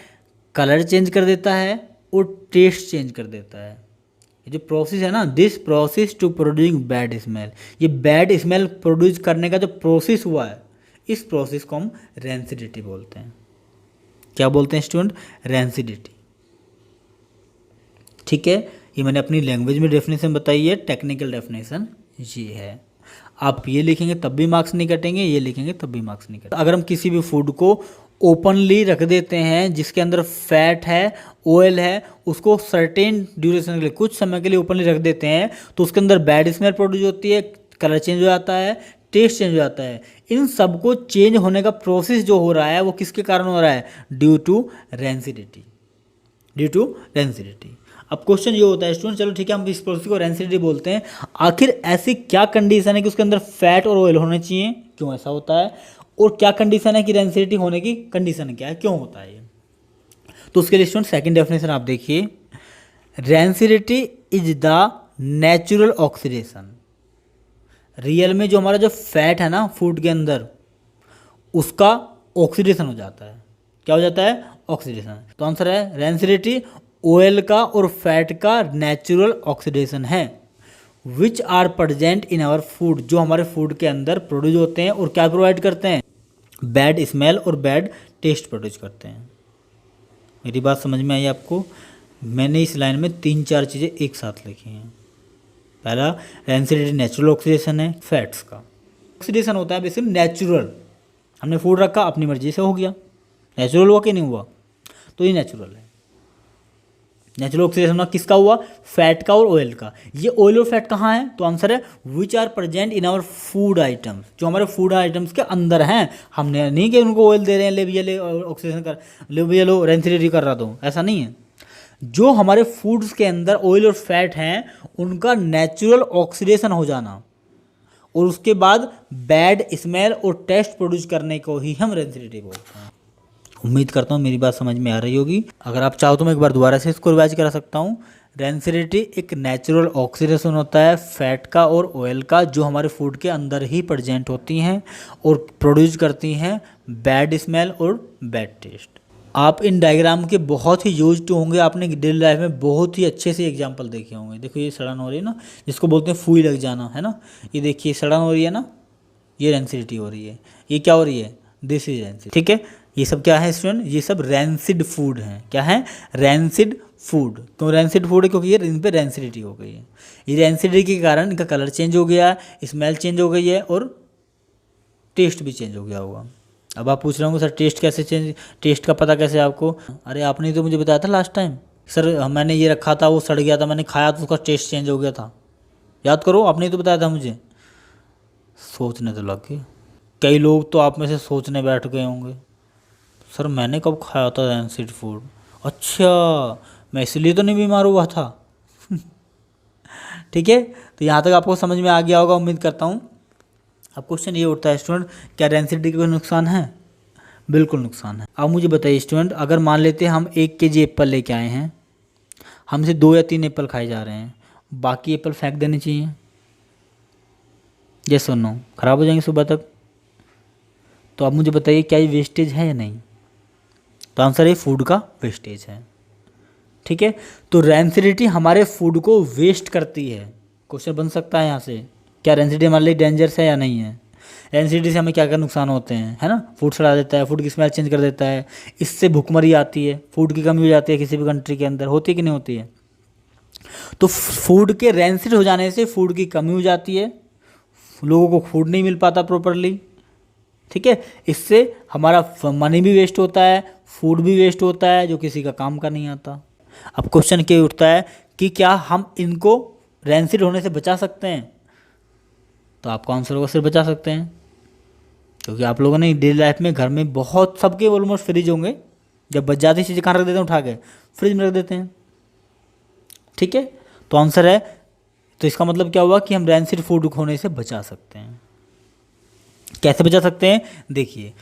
कलर चेंज कर देता है और टेस्ट चेंज कर देता है। ये जो प्रोसेस है ना, this process to producing bad smell, ये बैड स्मेल प्रोड्यूस करने का जो प्रोसेस हुआ है, इस प्रोसेस को हम रैंसिडिटी बोलते हैं। क्या बोलते हैं स्टूडेंट? रैंसिडिटी। ठीक है, ये मैंने अपनी लैंग्वेज में डेफिनेशन बताई है, टेक्निकल डेफिनेशन ये है। आप ये लिखेंगे तब भी मार्क्स नहीं कटेंगे, ये लिखेंगे तब भी मार्क्स नहीं कटेंगे। अगर हम किसी भी फूड को ओपनली रख देते हैं जिसके अंदर फैट है, ऑयल है, उसको सर्टेन ड्यूरेशन के लिए, कुछ समय के लिए ओपनली रख देते हैं, तो उसके अंदर बैड स्मेल प्रोड्यूस होती है, कलर चेंज हो जाता है, टेस्ट चेंज हो जाता है। इन सबको चेंज होने का प्रोसेस जो हो रहा है वो किसके कारण हो रहा है? Due to rancidity, due to rancidity. अब क्वेश्चन ये होता है स्टूडेंट, चलो ठीक है हम इस प्रोसेस को रेंसिडिटी बोलते हैं, आखिर ऐसी क्या कंडीशन है कि उसके अंदर फैट और ऑयल होने चाहिए, क्यों ऐसा होता है, और क्या कंडीशन है कि रेंसिडिटी होने की कंडीशन क्या है, क्यों होता है ये? तो उसके लिए स्टूडेंट सेकंड डेफिनेशन आप देखिए, rancidity is the natural oxidation. Real में जो हमारा जो फैट है ना फूड के अंदर, उसका ऑक्सीडेशन हो जाता है। क्या हो जाता है? ऑक्सीडेशन। तो आंसर है रेंसिडिटी ऑयल का और फैट का नेचुरल ऑक्सीडेशन है, which are present in our food, जो हमारे फूड के अंदर प्रोड्यूस होते हैं और क्या प्रोवाइड करते हैं? बैड स्मेल और बैड टेस्ट प्रोड्यूस करते हैं। मेरी बात समझ में आई आपको? मैंने इस लाइन में 3-4 चीज़ें एक साथ लिखी हैं। पहला, रेंसिडिटी नेचुरल ऑक्सीडेशन है फैट्स का। ऑक्सीडेशन होता है बेसिकली नेचुरल, हमने फूड रखा अपनी मर्जी से हो गया, नेचुरल हुआ कि नहीं हुआ? तो ये नेचुरल है। नेचुरल ऑक्सीडेशन किसका हुआ? फैट का और ऑयल का। ये ऑयल और फैट कहाँ है? तो आंसर है which are present in our food items, जो हमारे फूड आइटम्स के अंदर हैं। हमने नहीं कि उनको ऑयल दे रहे हैं, ले भैया ले ऑक्सीडेशन कर, ले भैया लो रेंसिडिटी कर रहा, तो ऐसा नहीं है। जो हमारे फूड्स के अंदर ऑयल और फैट हैं उनका नेचुरल ऑक्सीडेशन हो जाना और उसके बाद बैड स्मेल और टेस्ट प्रोड्यूस करने को ही हम रेंसिडिटी बोलते हैं। उम्मीद करता हूँ मेरी बात समझ में आ रही होगी। अगर आप चाहो तो मैं एक बार दोबारा से इसको रिवाइज करा सकता हूँ। रेंसिडिटी एक नेचुरल ऑक्सीडेशन होता है फैट का और ऑयल का, जो हमारे फूड के अंदर ही प्रेजेंट होती हैं और प्रोड्यूस करती हैं बैड स्मेल और बैड टेस्ट। आप इन डायग्राम के बहुत ही यूज टू होंगे, आपने डेली लाइफ में बहुत ही अच्छे से एग्जांपल देखे होंगे। देखो ये सड़न हो रही है ना, जिसको बोलते हैं फूई लग जाना, है ना। ये देखिए सड़न हो रही है ना, ये रेंसिडिटी हो रही है। ये क्या हो रही है? This is rancid. ठीक है, ये सब क्या है स्टूडेंट? ये सब रेंसिड फूड हैं। क्या है? Rancid food. क्यों रेंसिड फूड है? क्योंकि ये इन पर रेंसिडिटी हो गई है। ये रेंसिडिटी के कारण इनका कलर चेंज हो गया, स्मेल चेंज हो गई है और टेस्ट भी चेंज हो गया होगा। अब आप पूछ रहे होंगे सर टेस्ट कैसे चेंज, टेस्ट का पता कैसे आपको? अरे आपने तो मुझे बताया था लास्ट टाइम सर, मैंने ये रखा था वो सड़ गया था, मैंने खाया तो उसका टेस्ट चेंज हो गया था। याद करो, आपने ही तो बताया था मुझे। सोचने तो लग गए कई लोग, तो आप में से सोचने बैठ गए होंगे सर मैंने कब खाया था रेंसिड फूड, अच्छा मैं इसलिए तो नहीं बीमार हुआ था। ठीक है, तो यहाँ तक आपको समझ में आ गया होगा उम्मीद करता हूँ। अब क्वेश्चन ये उठता है स्टूडेंट, क्या रेंसिडिटी का कोई नुकसान है? बिल्कुल नुकसान है। अब मुझे बताइए स्टूडेंट, अगर मान लेते हैं हम 1 kg एप्पल लेके आए हैं, हमसे 2 या 3 एप्पल खाए जा रहे हैं, बाकी एप्पल फेंक देने चाहिए? यस और नो? खराब हो जाएंगे सुबह तक। तो अब मुझे बताइए क्या ये वेस्टेज है या नहीं? तो आंसर है फूड का वेस्टेज है। ठीक है, तो रेंसिडिटी हमारे फूड को वेस्ट करती है। क्वेश्चन बन सकता है यहाँ से, क्या रेंसिडिटी हमारे लिए डेंजरस है या नहीं है? रेंसिडिटी से हमें क्या क्या नुकसान होते हैं, है ना। फूड सड़ा देता है, फूड की स्मेल चेंज कर देता है, इससे भूखमरी आती है, फूड की कमी हो जाती है किसी भी कंट्री के अंदर, होती है कि नहीं होती है? तो फूड के रेंसिड हो जाने से फूड की कमी हो जाती है, लोगों को फूड नहीं मिल पाता प्रॉपरली। ठीक है, इससे हमारा मनी भी वेस्ट होता है, फूड भी वेस्ट होता है, जो किसी का काम का नहीं आता। अब क्वेश्चन क्या उठता है कि क्या हम इनको रेंसिड होने से बचा सकते हैं? तो आपका आंसर होगा सिर्फ बचा सकते हैं, क्योंकि आप लोगों ने डेली लाइफ में घर में बहुत सबके ऑलमोस्ट फ्रिज होंगे, जब बच जाती चीज़ें कहाँ रख देते हैं? उठा के फ्रिज में रख देते हैं। ठीक है, तो आंसर है, तो इसका मतलब क्या हुआ कि हम रेंसिड फूड होने से बचा सकते हैं। कैसे बचा सकते हैं? देखिए,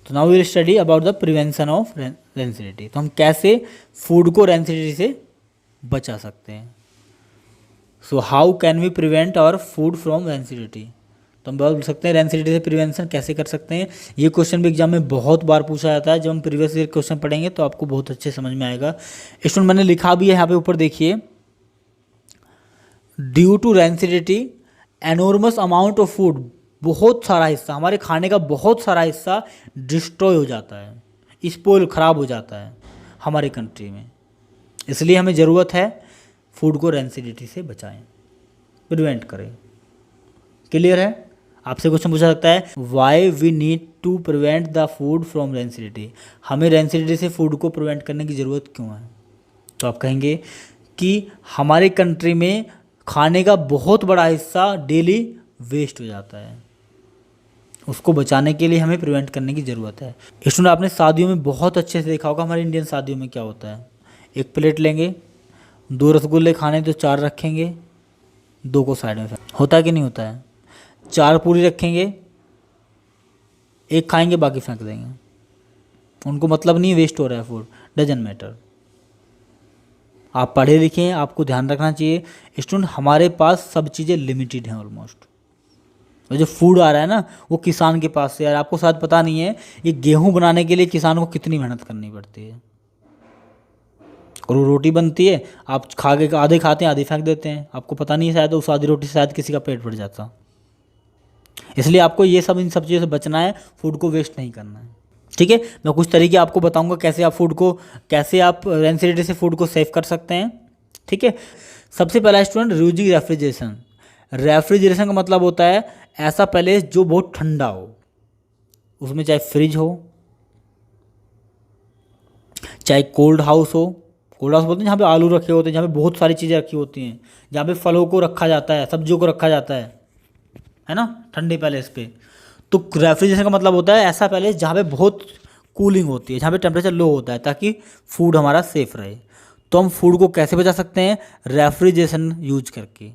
तो now we will study about the prevention of rancidity. तो हम कैसे फूड को रेंसिडिटी से बचा सकते हैं। So how can we prevent our food from rancidity? तो हम बोल सकते हैं रेंसिडिटी से प्रिवेंशन कैसे कर सकते हैं। ये क्वेश्चन भी एग्जाम में बहुत बार पूछा जाता है। जब हम प्रीवियस ईयर क्वेश्चन पढ़ेंगे तो आपको बहुत अच्छे समझ में आएगा। स्टूडेंट मैंने लिखा भी है यहाँ पे ऊपर देखिए, due to rancidity enormous amount of food, बहुत सारा हिस्सा, हमारे खाने का बहुत सारा हिस्सा डिस्ट्रॉय हो जाता है, स्पॉइल खराब हो जाता है हमारे कंट्री में। इसलिए हमें ज़रूरत है फूड को रेंसिडिटी से बचाएं, प्रिवेंट करें। क्लियर है? आपसे क्वेश्चन पूछा सकता है, why we need to prevent the food from rancidity, हमें रेंसिडिटी से फूड को प्रिवेंट करने की ज़रूरत क्यों है? तो आप कहेंगे कि हमारे कंट्री में खाने का बहुत बड़ा हिस्सा डेली वेस्ट हो जाता है। उसको बचाने के लिए हमें प्रिवेंट करने की ज़रूरत है। स्टूडेंट आपने शादियों में बहुत अच्छे से देखा होगा, हमारे इंडियन शादियों में क्या होता है, एक प्लेट लेंगे, 2 रसगुल्ले खाने तो 4 रखेंगे, 2 को साइड में होता है कि नहीं होता है। 4 पूरी रखेंगे, 1 खाएंगे बाकी फेंक देंगे। उनको मतलब नहीं वेस्ट हो रहा है फूड, डजंट मैटर। आप पढ़े लिखे हैं, आपको ध्यान रखना चाहिए स्टूडेंट, हमारे पास सब चीज़ें लिमिटेड हैं ऑलमोस्ट। और जो फूड आ रहा है ना वो किसान के पास से, यार आपको शायद पता नहीं है, ये गेहूं बनाने के लिए किसान को कितनी मेहनत करनी पड़ती है। और वो रोटी बनती है, आप खा के आधे खाते हैं आधे फेंक देते हैं, आपको पता नहीं है शायद उस आधी रोटी से शायद किसी का पेट भर जाता। इसलिए आपको ये सब इन सब चीज़ों से बचना है, फूड को वेस्ट नहीं करना है। ठीक है, मैं कुछ तरीके आपको बताऊंगा कैसे आप रेफ्रिजरेटर से फूड को सेव कर सकते हैं। ठीक है, सबसे पहला स्टूडेंट यूजिंग रेफ्रिजरेशन। रेफ्रिजरेशन का मतलब होता है ऐसा प्लेस जो बहुत ठंडा हो, उसमें चाहे फ्रिज हो चाहे कोल्ड हाउस हो। कोल्ड हाउस बोलते हैं जहाँ पे आलू रखे होते हैं, जहाँ पे बहुत सारी चीज़ें रखी होती हैं, जहाँ पे फलों को रखा जाता है, सब्जियों को रखा जाता है ना, ठंडे पैलेस पे। तो रेफ्रिजरेशन का मतलब होता है ऐसा पैलेस जहाँ पे बहुत कूलिंग होती है, जहाँ पे टेम्परेचर लो होता है, ताकि फूड हमारा सेफ रहे। तो हम फूड को कैसे बचा सकते हैं, रेफ्रिजरेशन यूज करके।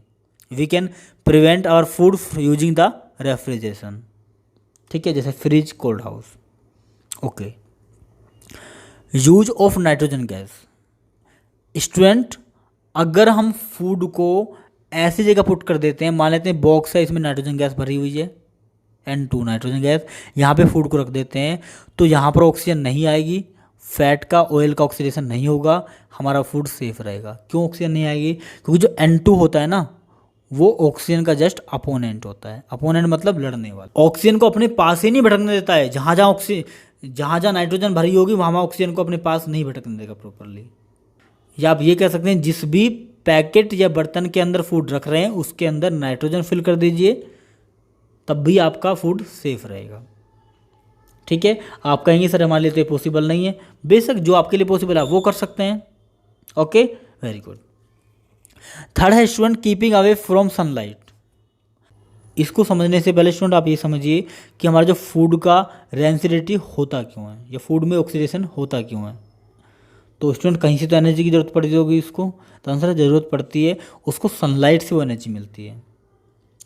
We can prevent our food using the refrigeration. ठीक है, जैसे fridge, cold house. Okay, use of nitrogen gas. Student अगर हम फूड को ऐसी जगह पुट कर देते हैं, मान लेते हैं बॉक्स है, इसमें नाइट्रोजन गैस भरी हुई है, N2 नाइट्रोजन गैस, यहाँ पे फूड को रख देते हैं, तो यहाँ पर ऑक्सीजन नहीं आएगी, फैट का ऑयल का ऑक्सीडेशन नहीं होगा, हमारा फूड सेफ रहेगा। क्यों ऑक्सीजन नहीं आएगी, क्योंकि जो N2 होता है ना वो ऑक्सीजन का जस्ट अपोनेंट होता है। अपोनेंट मतलब लड़ने वाला, ऑक्सीजन को अपने पास ही नहीं भटकने देता है। जहाँ जहाँ नाइट्रोजन भरी होगी वहाँ ऑक्सीजन को अपने पास नहीं भटकने देगा प्रॉपरली। या आप ये कह सकते हैं जिस भी पैकेट या बर्तन के अंदर फूड रख रहे हैं उसके अंदर नाइट्रोजन फिल कर दीजिए, तब भी आपका फूड सेफ रहेगा। ठीक है, आप कहेंगे सर हमारे लिए तो पॉसिबल नहीं है, बेशक जो आपके लिए पॉसिबल है वो कर सकते हैं। Okay, very good. थर्ड है student keeping away from sunlight. इसको समझने से पहले स्टूडेंट आप ये समझिए कि हमारा जो फूड का रेंसिडिटी होता क्यों है, या फूड में ऑक्सीडेशन होता क्यों है। तो स्टूडेंट कहीं से तो एनर्जी की जरूरत पड़ती होगी इसको, तो आंसर ज़रूरत पड़ती है उसको, सनलाइट से वो एनर्जी मिलती है।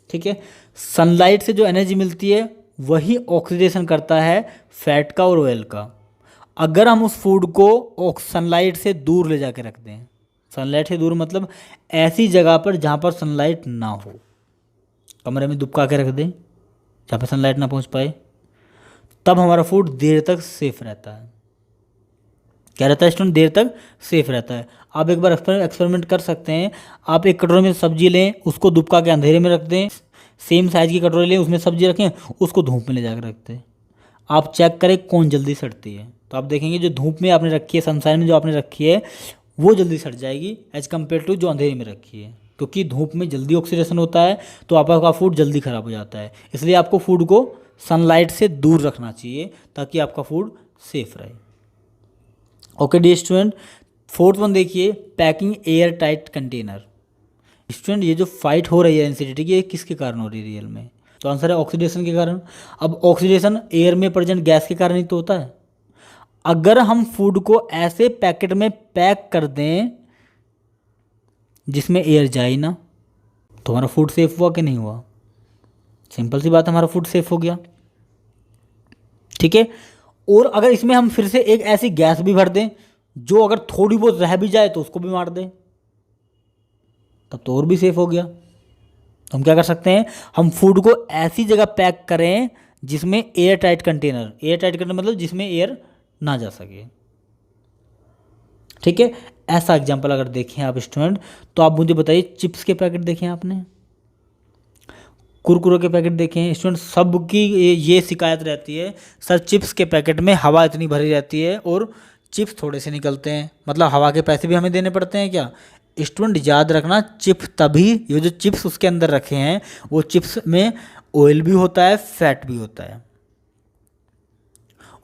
ठीक है, सनलाइट से जो एनर्जी मिलती है वही ऑक्सीडेशन करता है फैट का और ऑयल का। अगर हम उस फूड को सनलाइट से दूर ले जाके रख दें, सनलाइट से दूर मतलब ऐसी जगह पर जहाँ पर सनलाइट ना हो, कमरे में दुबका के रख दें जहाँ पर सनलाइट ना पहुँच पाए, तब हमारा फूड देर तक सेफ रहता है। क्या रहता है स्टूडेंट, देर तक सेफ रहता है। आप एक बार एक्सपेरिमेंट कर सकते हैं, आप एक कटोरे में सब्जी लें, उसको दुबका के अंधेरे में रख दें, सेम साइज़ की कटोरी लें, उसमें सब्जी रखें, उसको धूप में ले जाकर रख दें, आप चेक करें कौन जल्दी सड़ती है। तो आप देखेंगे जो धूप में आपने रखी है, सनशाइन में जो आपने रखी है, वो जल्दी सड़ जाएगी एज कम्पेयर टू जो अंधेरे में रखी है, क्योंकि धूप में जल्दी ऑक्सीडेशन होता है, तो आपका फूड जल्दी ख़राब हो जाता है। इसलिए आपको फूड को सनलाइट से दूर रखना चाहिए ताकि आपका फूड सेफ रहे। Okay dear student, fourth one देखिए, packing air tight container. Student ये जो फाइट हो रही है एसिडिटी की, ये किसके कारण हो रही है रियल में, तो आंसर है ऑक्सीडेशन के कारण। अब ऑक्सीडेशन एयर में प्रेजेंट गैस के कारण ही तो होता है। अगर हम फूड को ऐसे पैकेट में पैक कर दें जिसमें एयर जाए ना, तो हमारा फूड सेफ हुआ कि नहीं हुआ, सिंपल सी बात, हमारा फूड सेफ हो गया। ठीक है, और अगर इसमें हम फिर से एक ऐसी गैस भी भर दें जो अगर थोड़ी बहुत रह भी जाए तो उसको भी मार दें, तब तो और भी सेफ हो गया। तो हम क्या कर सकते हैं, हम फूड को ऐसी जगह पैक करें जिसमें air tight container, air tight container मतलब जिसमें एयर ना जा सके। ठीक है, ऐसा एग्जांपल अगर देखें आप स्टूडेंट, तो आप मुझे बताइए, चिप्स के पैकेट देखें आपने, कुरकुरे के पैकेट देखें स्टूडेंट, सबकी ये शिकायत रहती है, सर चिप्स के पैकेट में हवा इतनी भरी रहती है और चिप्स थोड़े से निकलते हैं, मतलब हवा के पैसे भी हमें देने पड़ते हैं क्या। स्टूडेंट याद रखना, चिप्स तभी, ये जो चिप्स उसके अंदर रखे हैं वो चिप्स में ऑयल भी होता है, फैट भी होता है,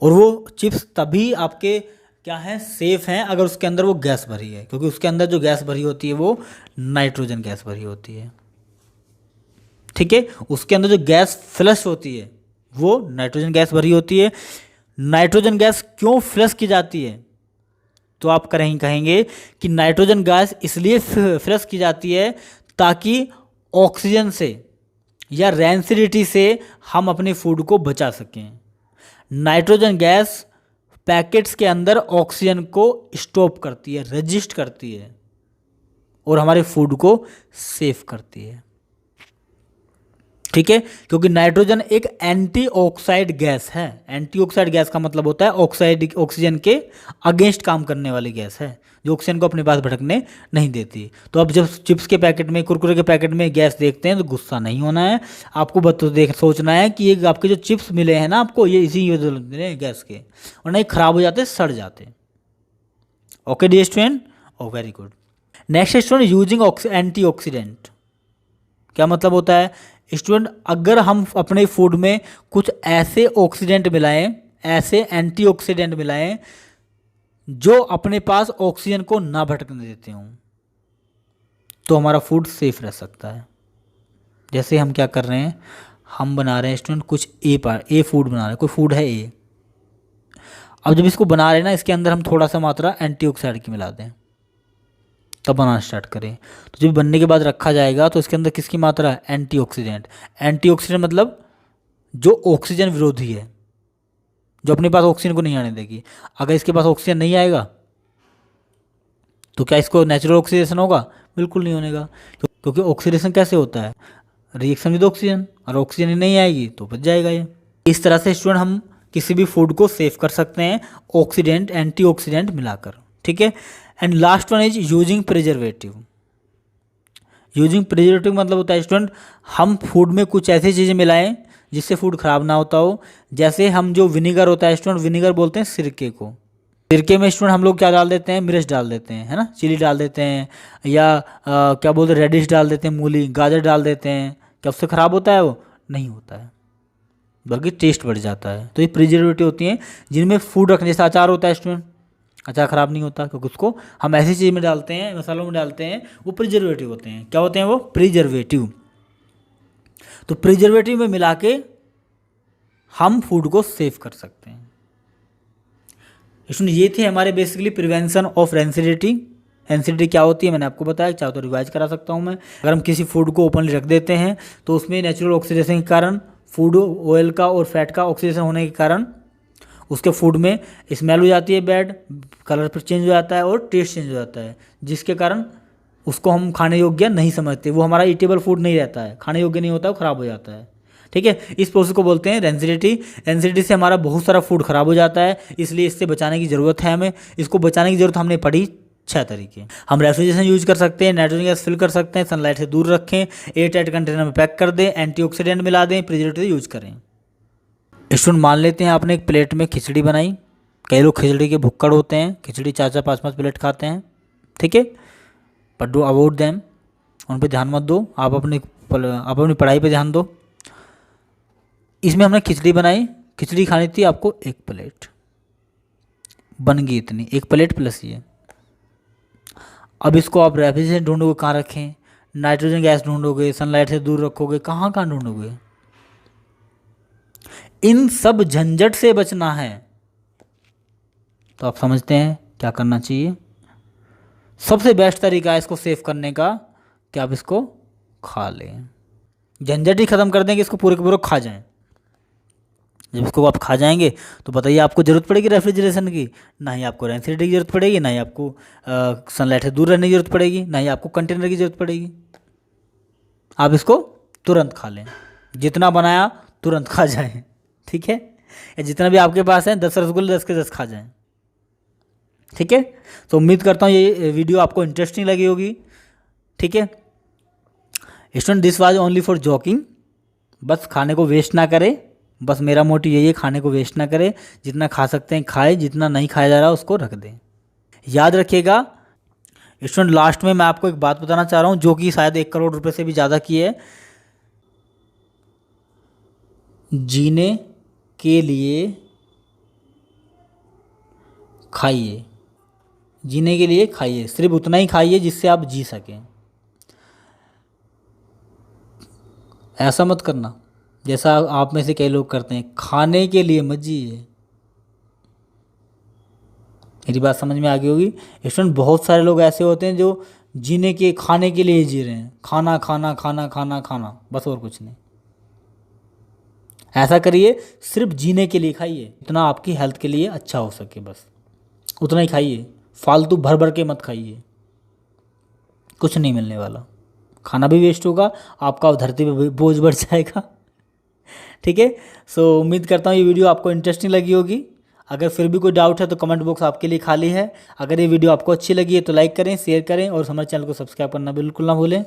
और वो चिप्स तभी आपके क्या है, सेफ हैं अगर उसके अंदर वो गैस भरी है, क्योंकि उसके अंदर जो गैस भरी होती है वो नाइट्रोजन गैस भरी होती है। ठीक है। उसके अंदर जो गैस फ्लश होती है वो नाइट्रोजन गैस भरी होती है। नाइट्रोजन गैस क्यों फ्लश की जाती है? तो आप कहेंगे कि नाइट्रोजन गैस इसलिए फ्लश की जाती है ताकि ऑक्सीजन से या रैंसिडिटी से हम अपने फूड को बचा सकें। नाइट्रोजन गैस पैकेट्स के अंदर ऑक्सीजन को स्टॉप करती है, रजिस्ट करती है और हमारे फूड को सेव करती है। ठीक है, क्योंकि नाइट्रोजन एक एंटीऑक्साइड गैस है। एंटीऑक्साइड गैस का मतलब होता है ऑक्सीजन के अगेंस्ट काम करने वाली गैस है, जो ऑक्सीजन को अपने पास भटकने नहीं देती। तो अब जब चिप्स के पैकेट में, कुरकुरे के पैकेट में गैस देखते हैं तो गुस्सा नहीं होना है आपको, सोचना है कि ये आपके जो चिप्स मिले हैं ना आपको, ये इसी मिले हैं गैस के, वरना ये खराब हो जाते, सड़ जाते। Okay dear student, oh very good. Next student, using antioxidant. क्या मतलब होता है स्टूडेंट? अगर हम अपने फूड में कुछ ऐसे ऑक्सीडेंट मिलाएं, ऐसे एंटीऑक्सीडेंट मिलाएं जो अपने पास ऑक्सीजन को ना भटकने देते हों, तो हमारा फूड सेफ रह सकता है। जैसे हम क्या कर रहे हैं, हम बना रहे हैं स्टूडेंट कुछ ए फूड बना रहे हैं, कोई फूड है ए। अब जब इसको बना रहे हैं ना, इसके अंदर हम थोड़ा सा मात्रा एंटीऑक्सीडेंट की मिला दें, तब बनाना स्टार्ट करें, तो जब बनने के बाद रखा जाएगा तो इसके अंदर किसकी मात्रा है? एंटीऑक्सीडेंट। एंटीऑक्सीडेंट मतलब जो ऑक्सीजन विरोधी है, जो अपने पास ऑक्सीजन को नहीं आने देगी। अगर इसके पास ऑक्सीजन नहीं आएगा तो क्या इसको नेचुरल ऑक्सीडेशन होगा? बिल्कुल नहीं होगा, क्योंकि ऑक्सीडेशन कैसे होता है? रिएक्शन विद ऑक्सीजन, और ऑक्सीजन ही नहीं आएगी तो बच जाएगा ये। इस तरह से स्टूडेंट हम किसी भी फूड को सेव कर सकते हैं ऑक्सीडेंट, एंटीऑक्सीडेंट मिलाकर। ठीक है। And last one is using preservative. Using preservative मतलब होता है स्टूडेंट, हम फूड में कुछ ऐसी चीज़ें मिलाएं जिससे फूड खराब ना होता हो। जैसे हम जो विनेगर होता है स्टूडेंट, विनेगर बोलते हैं सिरके को। सिरके में स्टूडेंट हम लोग क्या डाल देते हैं? मिर्च डाल देते हैं, है ना, चिली डाल देते हैं, या क्या बोलते हैं, रेडिश डाल देते हैं, मूली गाजर डाल देते हैं। क्या उससे ख़राब होता है? वो नहीं होता है, बल्कि टेस्ट बढ़ जाता है। तो ये प्रिजर्वेटिव होती हैं जिनमें फूड रखने, जैसे अचार होता है स्टूडेंट, अचार ख़राब नहीं होता क्योंकि उसको हम ऐसी चीज़ में डालते हैं, मसालों में डालते हैं, वो प्रिजर्वेटिव होते हैं। क्या होते हैं वो? प्रिजर्वेटिव। तो प्रिजर्वेटिव में मिला के हम फूड को सेव कर सकते हैं। इसमें ये थे हमारे basically prevention of rancidity. Rancidity क्या होती है मैंने आपको बताया, चाहे तो रिवाइज करा सकता हूँ मैं। अगर हम किसी फूड को ओपनली रख देते हैं तो उसमें नेचुरल ऑक्सीडेशन के कारण, फूड ऑयल का और फैट का ऑक्सीडेशन होने के कारण उसके फूड में स्मेल हो जाती है बैड, कलर पर चेंज हो जाता है और टेस्ट चेंज हो जाता है, जिसके कारण उसको हम खाने योग्य नहीं समझते। वो हमारा ईटेबल फूड नहीं रहता है, खाने योग्य नहीं होता, वो ख़राब हो जाता है। ठीक है, इस प्रोसेस को बोलते हैं रेंसिडिटी। रेंसिडिटी से हमारा बहुत सारा फूड खराब हो जाता है, इसलिए इससे बचाने की ज़रूरत है हमें। इसको बचाने की ज़रूरत हमने पढ़ी 6 तरीके। हम रेफ्रिजरेशन यूज कर सकते हैं, नाइट्रोजन गैस फिल कर सकते हैं, सनलाइट से दूर रखें, एयर टाइट कंटेनर में पैक कर दें, एंटीऑक्सीडेंट मिला दें, प्रिजर्वेटिव यूज करें। स्टूडेंट मान लेते हैं आपने एक प्लेट में खिचड़ी बनाई। कई लोग खिचड़ी के भुक्कड़ होते हैं, खिचड़ी 4-4 5-5 प्लेट खाते हैं। ठीक है, बट डू अवॉइड देम, उन पर ध्यान मत दो, आप अपनी पढ़ाई पे ध्यान दो। इसमें हमने खिचड़ी बनाई, खिचड़ी खानी थी आपको 1 प्लेट, बन गई इतनी, 1 प्लेट प्लस ये। अब इसको आप रेफ्रिजरेशन ढूंढोगे, कहाँ रखें? नाइट्रोजन गैस ढूंढोगे, सनलाइट से दूर रखोगे, कहाँ कहाँ ढूंढोगे? इन सब झंझट से बचना है तो आप समझते हैं क्या करना चाहिए। सबसे बेस्ट तरीका है इसको सेव करने का कि आप इसको खा लें, झंझट ही ख़त्म कर दें कि इसको पूरे के पूरे खा जाएं। जब इसको आप खा जाएंगे तो बताइए आपको ज़रूरत पड़ेगी रेफ्रिजरेशन की, ना ही आपको रेंसिडिटी की ज़रूरत पड़ेगी, ना ही आपको सनलाइट से दूर रहने की ज़रूरत पड़ेगी, ना ही आपको कंटेनर की ज़रूरत पड़ेगी। आप इसको तुरंत खा लें, जितना बनाया तुरंत खा जाएं। ठीक है, या जितना भी आपके पास है 10 रसगुल्ले 10 के 10 खा जाएं। ठीक है, तो उम्मीद करता हूँ ये वीडियो आपको इंटरेस्टिंग लगी होगी। ठीक है student, this was only for joking. बस खाने को वेस्ट ना करें, बस मेरा मोटिव यही है, खाने को वेस्ट ना करें, जितना खा सकते हैं खाएं, जितना नहीं खाया जा रहा उसको रख दें। याद रखिएगा स्टूडेंट, लास्ट में मैं आपको एक बात बताना चाह रहा हूँ जो कि शायद 1 करोड़ रुपए से भी ज़्यादा की है। जीने के लिए खाइए, जीने के लिए खाइए, सिर्फ उतना ही खाइए जिससे आप जी सकें। ऐसा मत करना जैसा आप में से कई लोग करते हैं, खाने के लिए मत जिए। मेरी बात समझ में आ गई होगी स्टूडेंट। बहुत सारे लोग ऐसे होते हैं जो जीने के खाने के लिए जी रहे हैं, खाना खाना खाना खाना खाना, बस और कुछ नहीं। ऐसा करिए, सिर्फ जीने के लिए खाइए, इतना आपकी हेल्थ के लिए अच्छा हो सके, बस उतना ही खाइए। फालतू भर भर के मत खाइए, कुछ नहीं मिलने वाला, खाना भी वेस्ट होगा, आपका धरती पे बोझ बढ़ जाएगा। ठीक है। सो उम्मीद करता हूँ ये वीडियो आपको इंटरेस्टिंग लगी होगी। अगर फिर भी कोई डाउट है तो कमेंट बॉक्स आपके लिए खाली है। अगर ये वीडियो आपको अच्छी लगी है तो लाइक करें, शेयर करें और हमारे चैनल को सब्सक्राइब करना बिल्कुल ना भूलें।